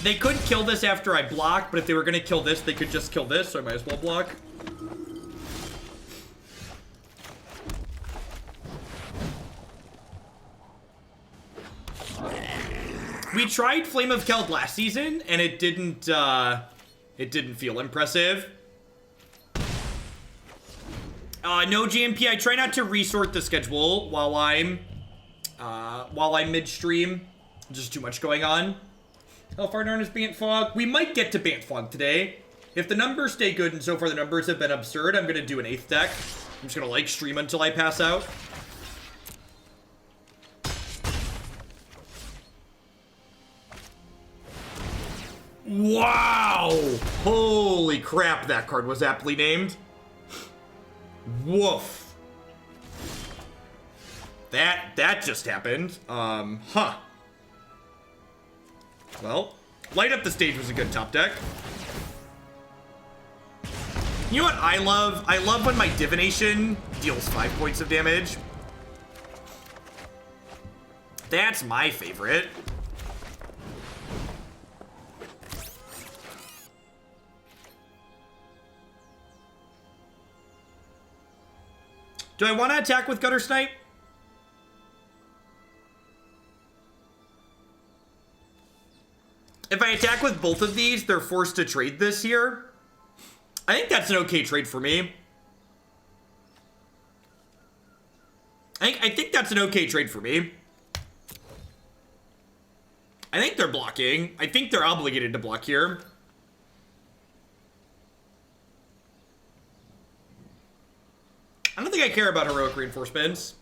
They could kill this after I block, but if they were going to kill this, they could just kill this, so I might as well block. We tried Flame of Keld last season, and it didn't feel impressive. No GMP. I try not to resort the schedule while I'm midstream. Just too much going on. How far down is Bant Fog? We might get to Bant Fog today. If the numbers stay good, and so far the numbers have been absurd, I'm gonna do an 8th deck. I'm just gonna like stream until I pass out. Wow! Holy crap, that card was aptly named. Woof. That just happened. Huh. Well, Light Up the Stage was a good top deck. You know what I love? I love when my Divination deals 5 points of damage. That's my favorite. Do I want to attack with Guttersnipe? If I attack with both of these, they're forced to trade this here. I think that's an okay trade for me. I think that's an okay trade for me. I think they're blocking. I think they're obligated to block here. think I care about heroic reinforcements.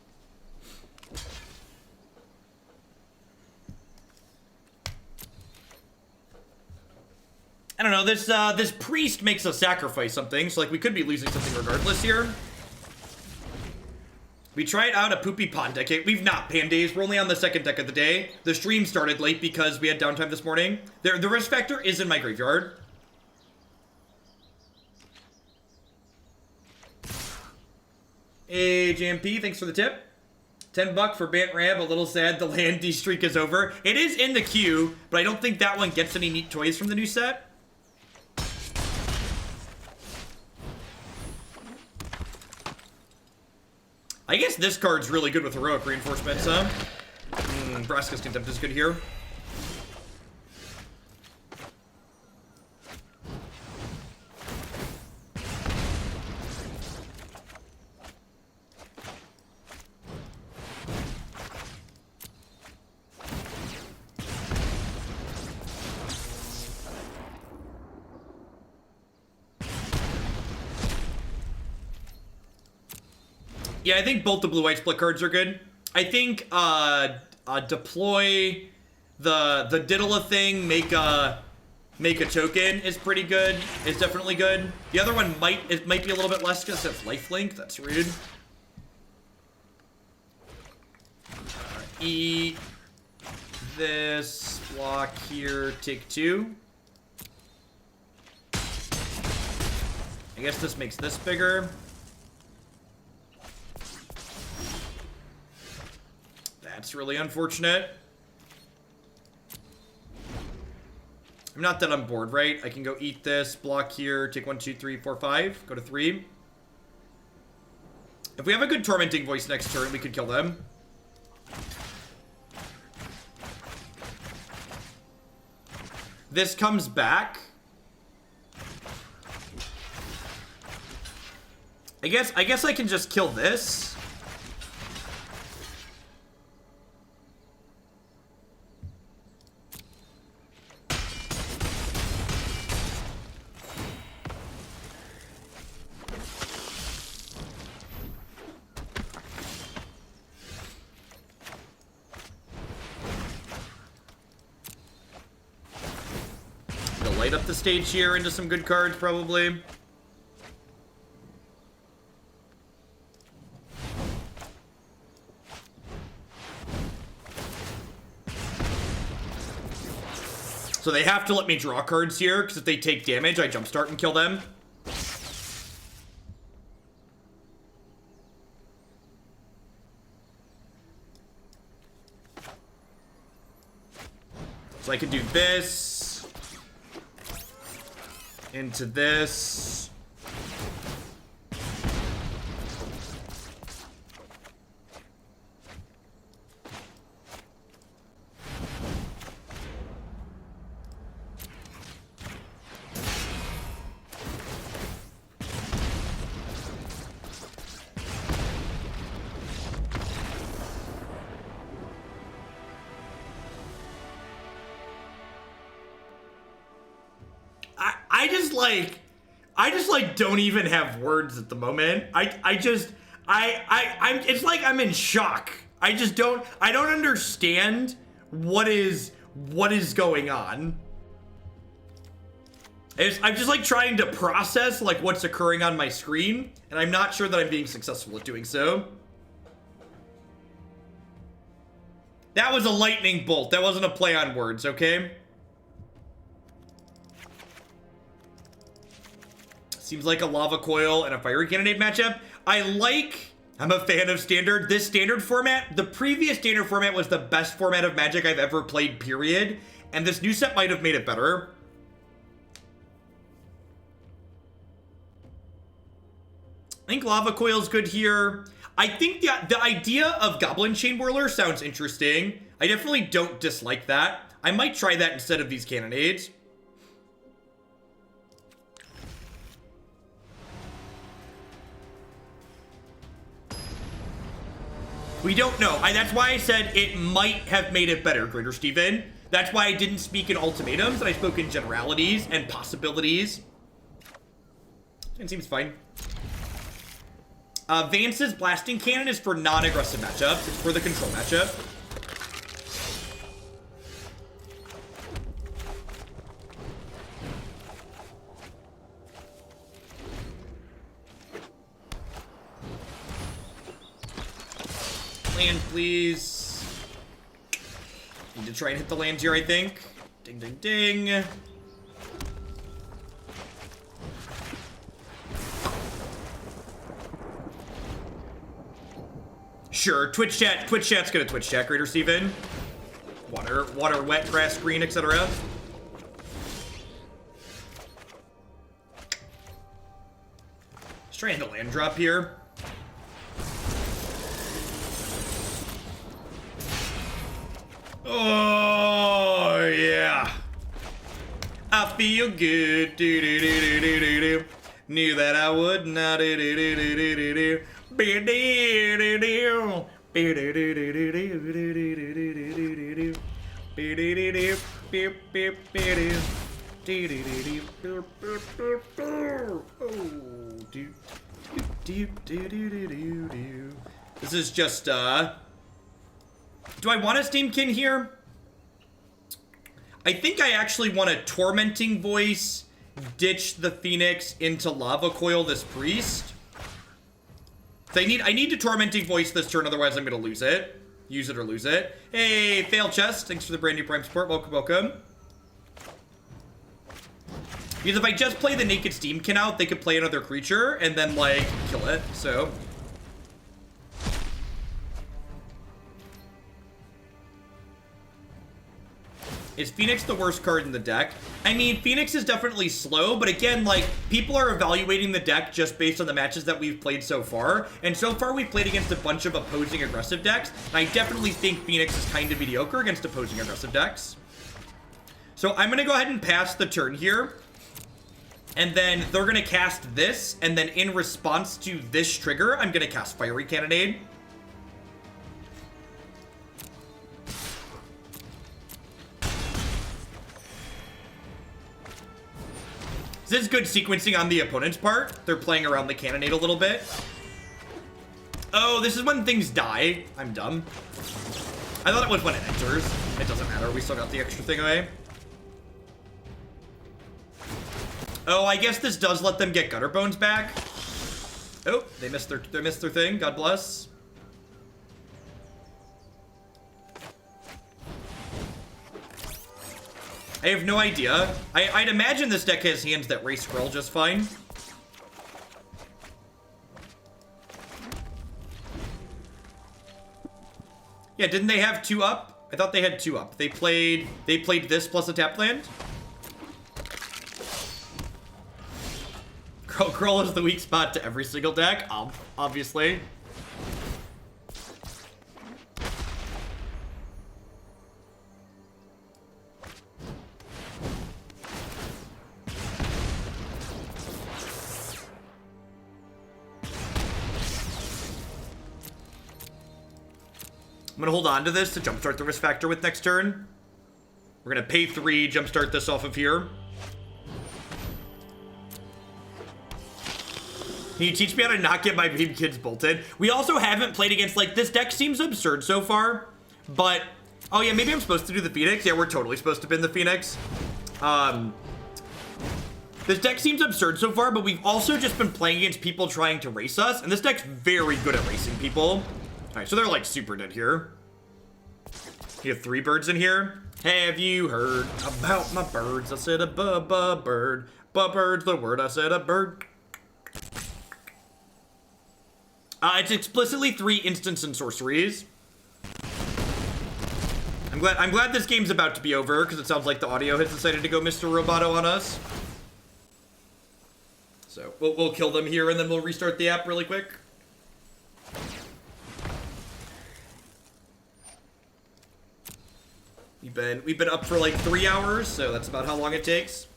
I don't know, this priest makes us sacrifice something, so like we could be losing something regardless here. We tried out a poopy pond deck. We've not pandays. We're only on the second deck of the day. The stream started late because we had downtime this morning. The risk factor is in my graveyard. Hey, JMP, thanks for the tip. $10 for Bant Rab. A little sad the Landy streak is over. It is in the queue, but I don't think that one gets any neat toys from the new set. I guess this card's really good with heroic reinforcements, huh? Braska's Contempt is good here. Yeah, I think both the blue-white split cards are good. I think deploy the Diddle-a thing, make a token is pretty good. It's definitely good. The other one might be a little bit less because it's lifelink. That's rude. Eat this block here. Take 2. I guess this makes this bigger. That's really unfortunate. I'm not that I'm bored, right? I can go eat this, block here, take 1, 2, 3, 4, 5, go to 3. If we have a good Tormenting Voice next turn, we could kill them. This comes back. I guess I can just kill this. Light up the stage here into some good cards, probably. So they have to let me draw cards here, because if they take damage, I jumpstart and kill them. So I could do this. Into this. I just like don't even have words at the moment. It's like I'm in shock. I don't understand what is going on. I'm just like trying to process like what's occurring on my screen, and I'm not sure that I'm being successful at doing so. That was a lightning bolt. That wasn't a play on words, okay? Seems like a Lava Coil and a Fiery Cannonade matchup. I'm a fan of Standard. This Standard format, the previous Standard format was the best format of Magic I've ever played, period. And this new set might have made it better. I think Lava Coil's good here. I think the idea of Goblin Chainwhirler sounds interesting. I definitely don't dislike that. I might try that instead of these Cannonades. We don't know. That's why I said it might have made it better, Greater Steven. That's why I didn't speak in ultimatums, and I spoke in generalities and possibilities. It seems fine. Vance's Blasting Cannon is for non-aggressive matchups. It's for the control matchup. Land, please. Need to try and hit the land here, I think. Ding, ding, ding. Sure, Twitch chat's gonna Twitch chat, Greater Steven. Water, wet, grass, green, etc. Let's try and hit the land drop here. Oh, yeah. I feel good. Do, do, do, do, do, do, do. Knew that I would not. Do, do, do, do, do, do, do. Be, do, do, do. Be, do, do, do, do, do, do, do, do, do, do, do. Be, do, do, do. Beep, beep, beep, do. Do, do, do, do. Oh, do, do, do, do, do, do, do. This is just, do I want a Steam-Kin here? I think I actually want a Tormenting Voice, ditch the Phoenix into Lava Coil this Priest. So I need to Tormenting Voice this turn, otherwise I'm gonna lose it. Use it or lose it. Hey, Fail Chest, thanks for the brand new Prime support. Welcome, welcome. Because if I just play the Naked Steam-Kin out, they could play another creature and then, like, kill it, so... Is Phoenix the worst card in the deck? I mean, Phoenix is definitely slow, but again, like, people are evaluating the deck just based on the matches that we've played so far. And so far, we've played against a bunch of opposing aggressive decks. And I definitely think Phoenix is kind of mediocre against opposing aggressive decks. So I'm going to go ahead and pass the turn here. And then they're going to cast this. And then in response to this trigger, I'm going to cast Fiery Cannonade. This is good sequencing on the opponent's part. They're playing around the cannonade a little bit. Oh, this is when things die. I'm dumb. I thought it was when it enters. It doesn't matter. We still got the extra thing away. Oh, I guess this does let them get Gutter Bones back. Oh, they missed their thing. God bless. I have no idea. I'd imagine this deck has hands that race Scroll just fine. Yeah, didn't they have 2 up? I thought they had 2 up. They played this plus a tap land. Scroll is the weak spot to every single deck, obviously. I'm gonna hold on to this to jumpstart the risk factor with next turn. We're gonna pay 3, jumpstart this off of here. Can you teach me how to not get my baby kids bolted? We also haven't played against, like, this deck seems absurd so far, but, oh yeah, maybe I'm supposed to do the Phoenix. Yeah, we're totally supposed to bin the Phoenix. This deck seems absurd so far, but we've also just been playing against people trying to race us, and this deck's very good at racing people. Alright, so they're, like, super dead here. You have 3 birds in here. Have you heard about my birds? I said a bird. Bird's the word. I said a bird. It's explicitly 3 instants and sorceries. I'm glad this game's about to be over, because it sounds like the audio has decided to go Mr. Roboto on us. So, we'll kill them here, and then we'll restart the app really quick. We've been up for like 3 hours, so that's about how long it takes.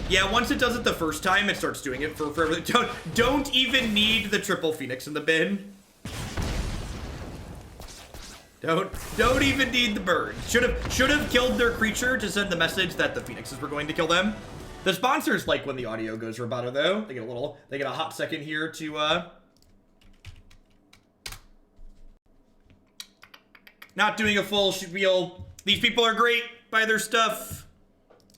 Yeah, once it does it the first time, it starts doing it for forever. Don't even need the triple Phoenix in the bin. Don't even need the bird. Should have killed their creature to send the message that the Phoenixes were going to kill them. The sponsors like when the audio goes Roboto though. They get a hot second here to Not doing a full spiel. These people are great. Buy their stuff.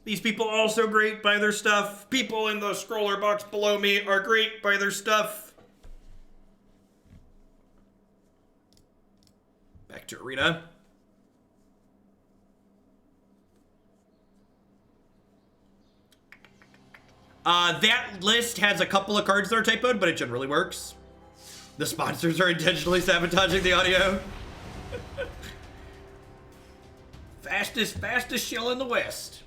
These people also great. Buy their stuff. People in the scroller box below me are great. Buy their stuff. Back to Arena. That list has a couple of cards that are typoed, but it generally works. The sponsors are intentionally sabotaging the audio. Fastest shell in the West.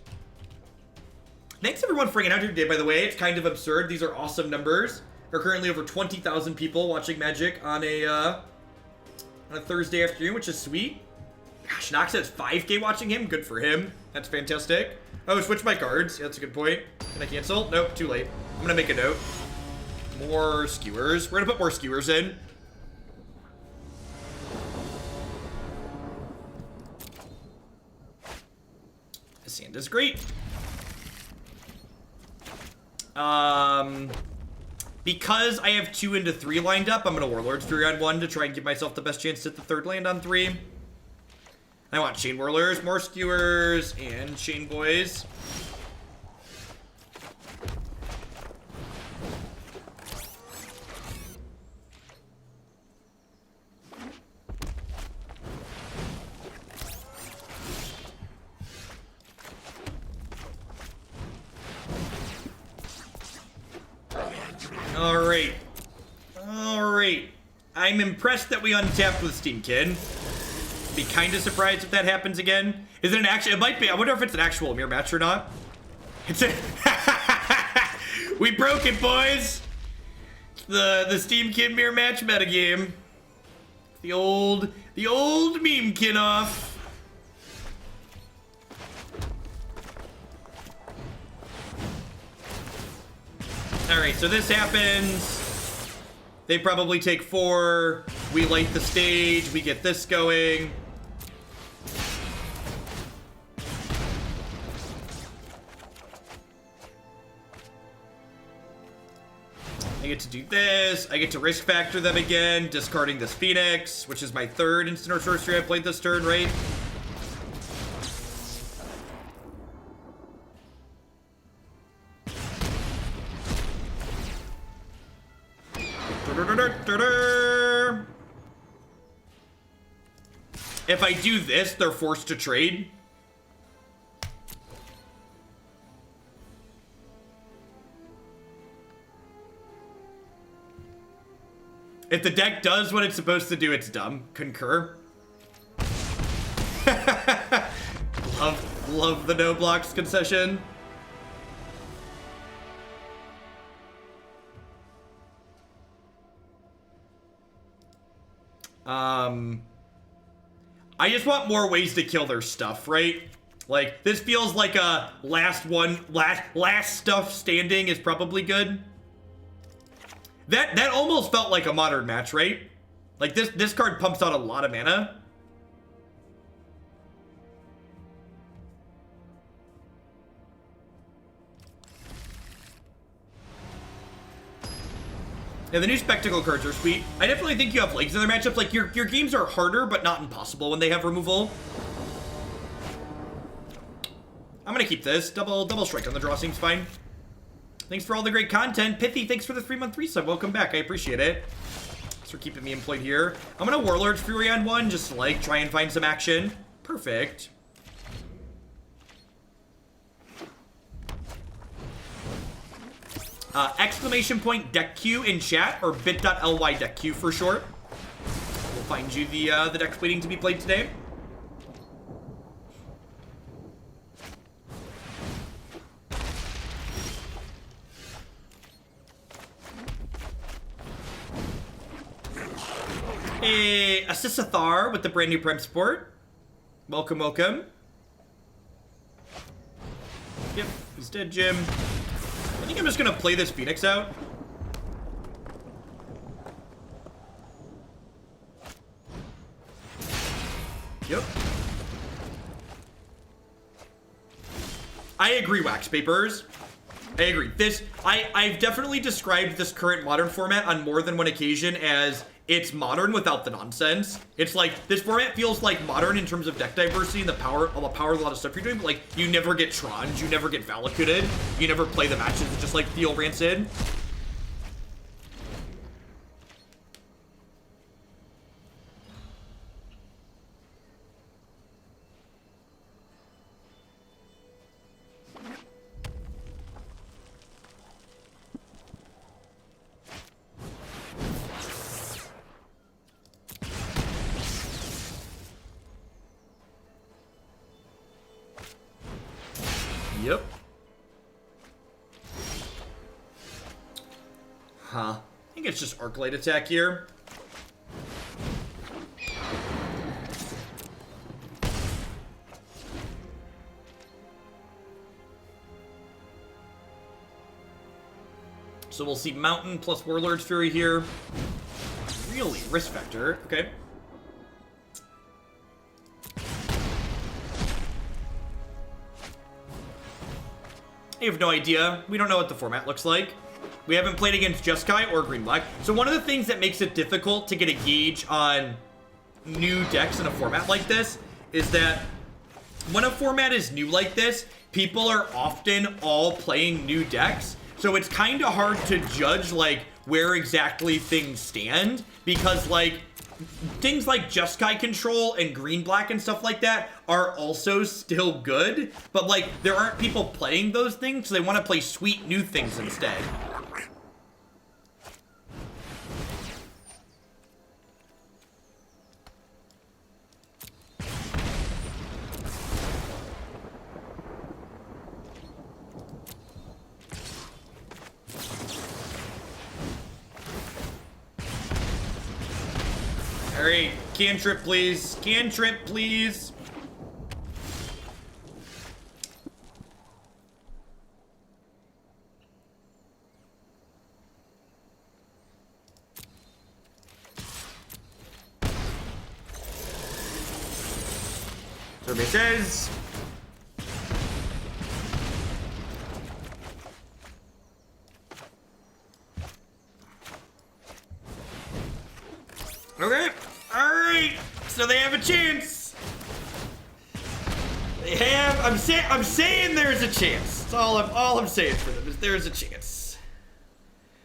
Thanks everyone for hanging out here today, by the way. It's kind of absurd. These are awesome numbers. There are currently over 20,000 people watching Magic on a Thursday afternoon, which is sweet. Gosh, Nox has 5K watching him. Good for him. That's fantastic. Oh, switch my cards. Yeah, that's a good point. Can I cancel? Nope, too late. I'm gonna make a note. More skewers. We're gonna put more skewers in. This hand is great. Because I have 2 into 3 lined up, I'm gonna Warlord 3 on 1 to try and give myself the best chance to hit the 3rd land on 3. I want Chainwhirlers, more skewers, and Chain Boys. Alright. I'm impressed that we untapped with Steam-Kin. Be kind of surprised if that happens again. Is it an actual? It might be. I wonder if it's an actual mirror match or not. It's a we broke it, boys. The Steam-Kin mirror match metagame. The old Memekin off. Alright, so this happens. They probably take 4. We light the stage. We get this going. I get to do this. I get to risk factor them again, discarding this Phoenix, which is my 3rd instant or sorcery I played this turn, right? If I do this, they're forced to trade. If the deck does what it's supposed to do, it's dumb. Concur. Love the no blocks concession. I just want more ways to kill their stuff, right? Like, this feels like a last stuff standing is probably good. That almost felt like a modern match, right? Like, this card pumps out a lot of mana. Yeah, the new Spectacle cards are sweet. I definitely think you have legs in their matchups. Like, your games are harder, but not impossible when they have removal. I'm gonna keep this. Double strike on the draw seems fine. Thanks for all the great content. Pithy, thanks for the 3-month resub. Welcome back. I appreciate it. Thanks for keeping me employed here. I'm gonna Warlord Fury on 1, just to, like, try and find some action. Perfect. Exclamation point deck Q in chat, or bit.ly deck Q for short. We'll find you the decks waiting to be played today. Hey, Assissathar with the brand new Prime Sport. Welcome, welcome. Yep, he's dead, Jim. I think I'm just gonna play this Phoenix out. Yep. I agree, Wax Papers. I agree. I've definitely described this current modern format on more than one occasion as it's modern without the nonsense. It's like, this format feels like modern in terms of deck diversity and all the power of a lot of stuff you're doing, but like, you never get Troned, you never get Valakuted, you never play the matches that just like feel rancid. Yep. Huh. I think it's just Arclight attack here. So we'll see Mountain plus Warlord's Fury here. Really? Risk Factor. Okay. I have no idea. We don't know what the format looks like. We haven't played against Jeskai or Green-Black. So one of the things that makes it difficult to get a gauge on new decks in a format like this is that when a format is new like this, people are often all playing new decks. So it's kind of hard to judge like where exactly things stand, because like things like Jeskai control and Green-Black and stuff like that are also still good, but like there aren't people playing those things, so they want to play sweet new things instead. Alright, cantrip please. Cantrip please. Survey says. Okay. Alright. So they have a chance. They have, I'm saying there's a chance. That's all I'm saying for them is there's a chance.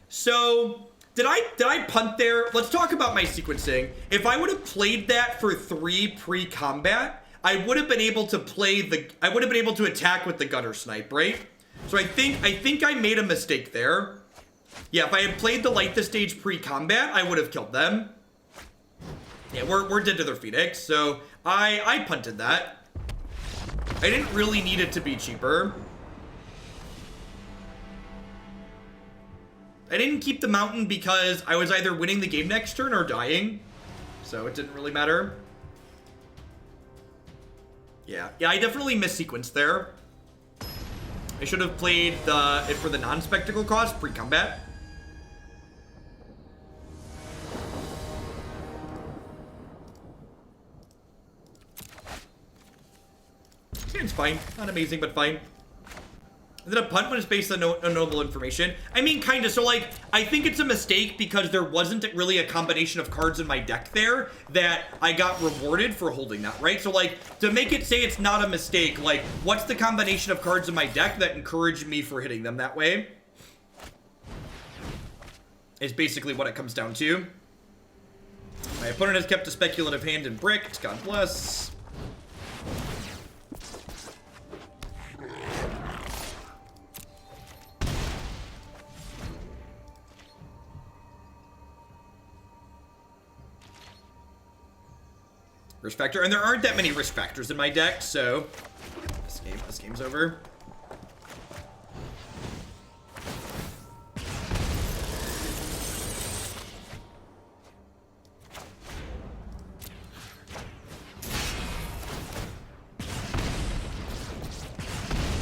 So did I punt there? Let's talk about my sequencing. If I would have played that for 3 pre-combat, I would have been able to attack with the Guttersnipe, right? So I think I made a mistake there. Yeah, if I had played the Light the Stage pre-combat, I would have killed them. Yeah, we're dead to their Phoenix, so I punted that. I didn't really need it to be cheaper. I didn't keep the Mountain because I was either winning the game next turn or dying, so it didn't really matter. Yeah, I definitely missequenced there. I should have played it for the non-spectacle cost pre-combat. It's fine. Not amazing, but fine. Is it a punt when it's based on unknowable information? I mean, kind of. So, like, I think it's a mistake because there wasn't really a combination of cards in my deck there that I got rewarded for holding that, right? So, like, to make it say it's not a mistake, like, what's the combination of cards in my deck that encouraged me for hitting them that way? Is basically what it comes down to. My opponent has kept a speculative hand and bricked. God bless. Risk factor, and there aren't that many risk factors in my deck, so this game's over.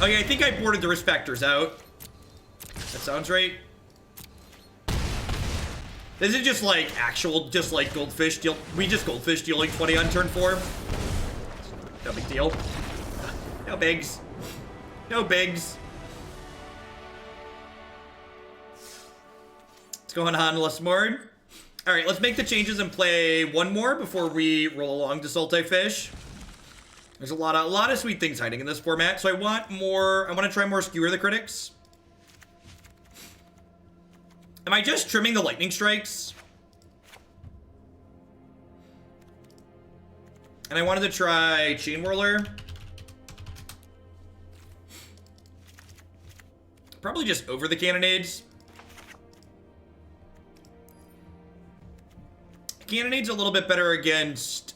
Okay, I think I boarded the risk factors out. That sounds right. This is just like just like Goldfish deal. We just Goldfish dealing 20 on turn 4. No big deal. No bigs. No bigs. What's going on, Lusmord? All right, let's make the changes and play one more before we roll along to Salty-Fish. There's a lot of sweet things hiding in this format, so I want to try more Skewer the Critics. Am I just trimming the lightning strikes? And I wanted to try Chainwhirler. Probably just over the cannonades. Cannonades a little bit better against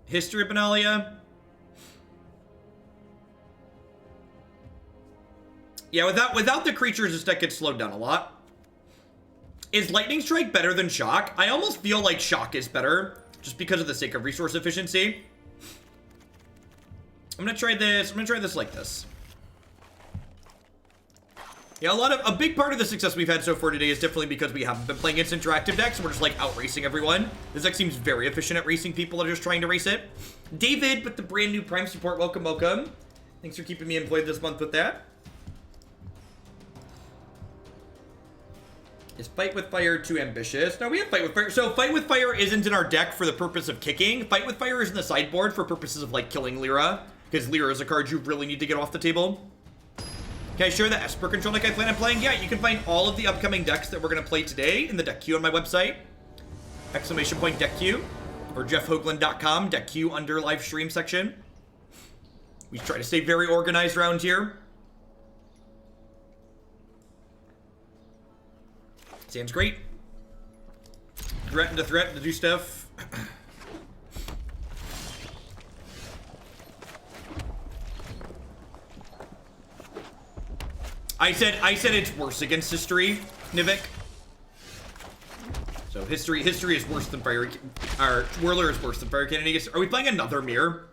History of Benalia. Yeah, without the creatures, this deck gets slowed down a lot. Is Lightning Strike better than Shock? I almost feel like Shock is better, just because of the sake of resource efficiency. I'm gonna try this like this. Yeah, a big part of the success we've had so far today is definitely because we haven't been playing against interactive decks, and we're just like out-racing everyone. This deck seems very efficient at racing people that are just trying to race it. David with the brand new Prime support, welcome, welcome. Thanks for keeping me employed this month with that. Is Fight with Fire too ambitious? No, we have Fight with Fire. So Fight with Fire isn't in our deck for the purpose of kicking. Fight with Fire is in the sideboard for purposes of like killing Lyra, because Lyra is a card you really need to get off the table. Can I share the Esper control deck I plan on playing? Yeah, you can find all of the upcoming decks that we're going to play today in the deck queue on my website. !deck queue or jeffhoagland.com, deck queue under live stream section. We try to stay very organized around here. Sounds great. Threaten to do stuff. I said it's worse against history, Nivik. So history is worse than Fire. Our Whirler is worse than Fire Cannon. Are we playing another mirror?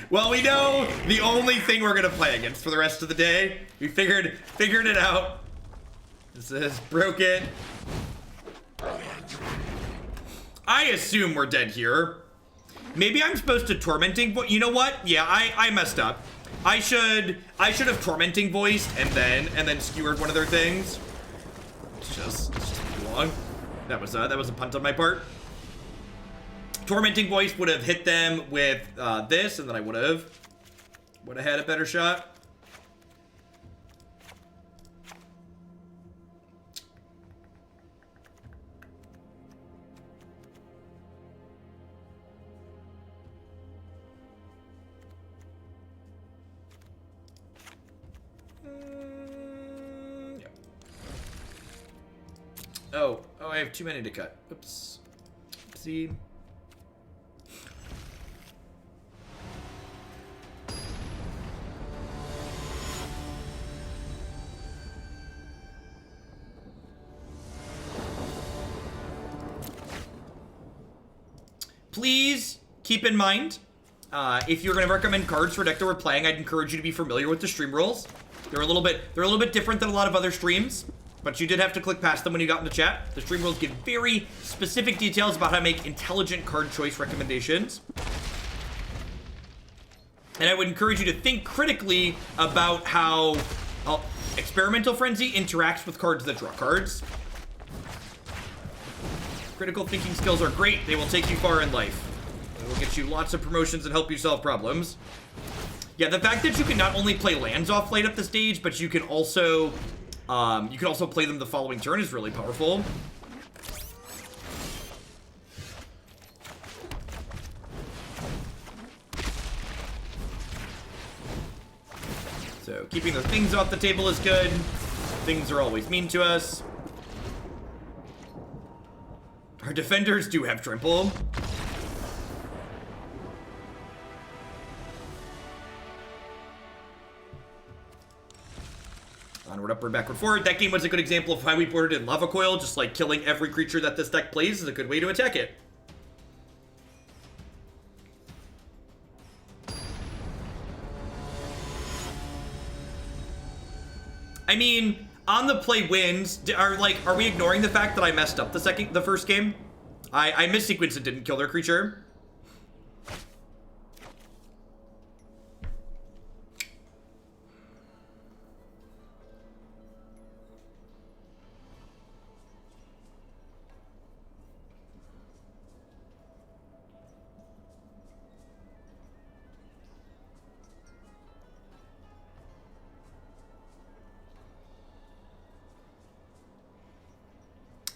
Well, we know the only thing we're gonna play against for the rest of the day. We figured it out. This is broken. I assume we're dead here. Maybe I'm supposed to Tormenting Voice. You know what? Yeah, I messed up. I should have Tormenting Voiced and then skewered one of their things. It's just too long. That was a punt on my part. Tormenting Voice would have hit them with this, and then I would have had a better shot. Oh, I have too many to cut. Oops. Oopsie. Please keep in mind, if you're going to recommend cards for a deck that we're playing, I'd encourage you to be familiar with the stream rules. They're a little bit different than a lot of other streams. But you did have to click past them when you got in the chat. The stream rules give very specific details about how to make intelligent card choice recommendations. And I would encourage you to think critically about how Experimental Frenzy interacts with cards that draw cards. Critical thinking skills are great. They will take you far in life. They will get you lots of promotions and help you solve problems. Yeah, the fact that you can not only play lands off late up the stage, but you can also play them the following turn is really powerful. So keeping the things off the table is good. Things are always mean to us. Our defenders do have trample. Onward, upward, backward, forward. That game was a good example of how we boarded in Lava Coil. Just like killing every creature that this deck plays is a good way to attack it. I mean, on the play wins, are we ignoring the fact that I messed up the first game? I missequenced and didn't kill their creature.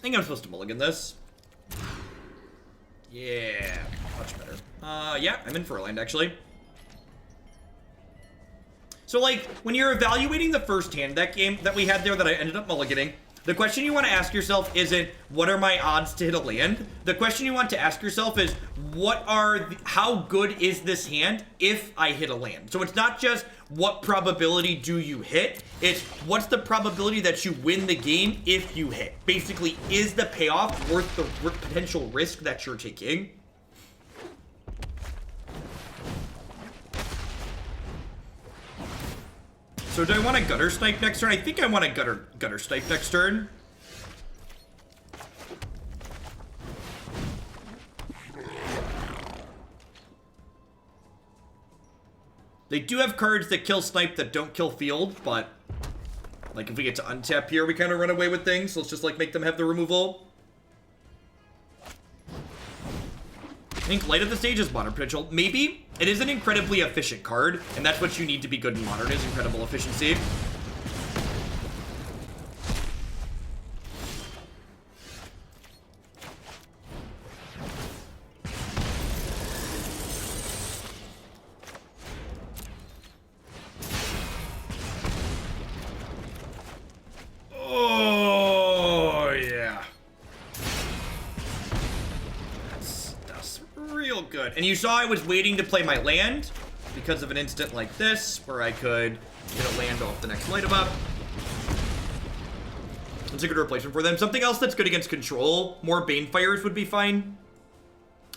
I think I'm supposed to mulligan this. Yeah, much better. Yeah, I'm in for a land, actually. So, like, when you're evaluating the first hand that game that we had there that I ended up mulliganing, the question you want to ask yourself isn't, what are my odds to hit a land? The question you want to ask yourself is, how good is this hand if I hit a land? So it's not just, what probability do you hit? It's, what's the probability that you win the game if you hit? Basically, is the payoff worth the potential risk that you're taking? So do I want a Guttersnipe next turn? I think I want a Guttersnipe next turn. They do have cards that kill Snipe that don't kill Field, but like if we get to untap here, we kind of run away with things. So let's just like make them have the removal. I think Light of the Stage is modern potential. Maybe. It is an incredibly efficient card, and that's what you need to be good in modern, is incredible efficiency. Oh, yeah. That's real good. And you saw I was waiting to play my land because of an instant like this, where I could get a land off the next light up. It's a good replacement for them. Something else that's good against control, more Banefires would be fine.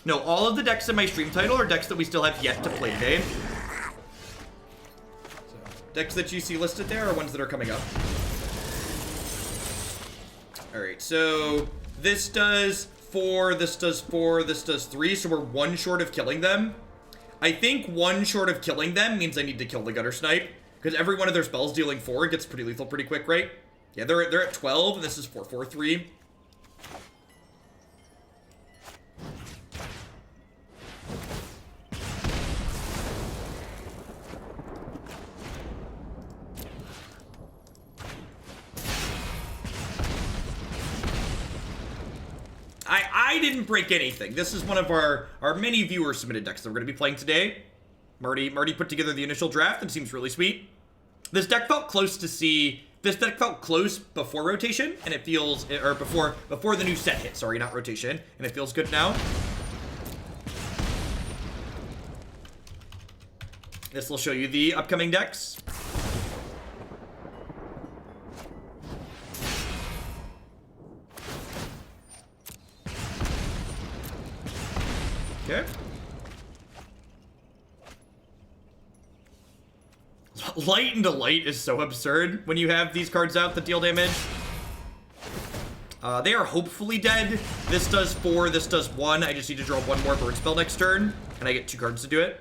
No, all of the decks in my stream title are decks that we still have yet to play today. So, decks that you see listed there are ones that are coming up. Alright, so this does 4, this does 4, this does 3, so we're 1 short of killing them. I think 1 short of killing them means I need to kill the Guttersnipe, because every one of their spells dealing 4 gets pretty lethal pretty quick, right? Yeah, they're at 12, and this is 4, 4, 3. I didn't break anything. This is one of our many viewer submitted decks that we're going to be playing today. Marty put together the initial draft and seems really sweet. This deck felt close before rotation, and it feels, or before the new set hit, sorry, not rotation, and it feels good now. This will show you the upcoming decks. Okay. Light into light is so absurd when you have these cards out that deal damage. They are hopefully dead. This does 4, this does 1. I just need to draw 1 more burn spell next turn, and I get 2 cards to do it.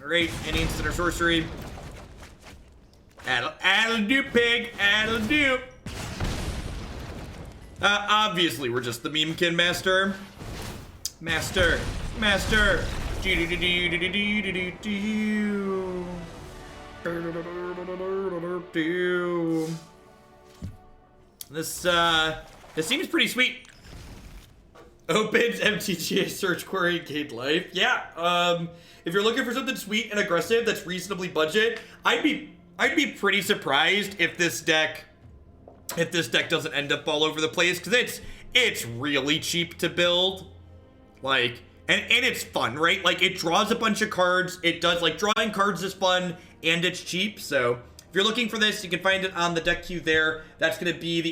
Alright, any instant or sorcery. That'll do, pig. That'll do. Obviously, we're just the Memekin master. Master. This seems pretty sweet. Opens MTGA search query gate life. Yeah, if you're looking for something sweet and aggressive that's reasonably budget, I'd be pretty surprised if this deck doesn't end up all over the place, because it's really cheap to build. Like, and it's fun, right? Like, it draws a bunch of cards. It does, like, drawing cards is fun, and it's cheap. So if you're looking for this, you can find it on the deck queue there. That's going to be the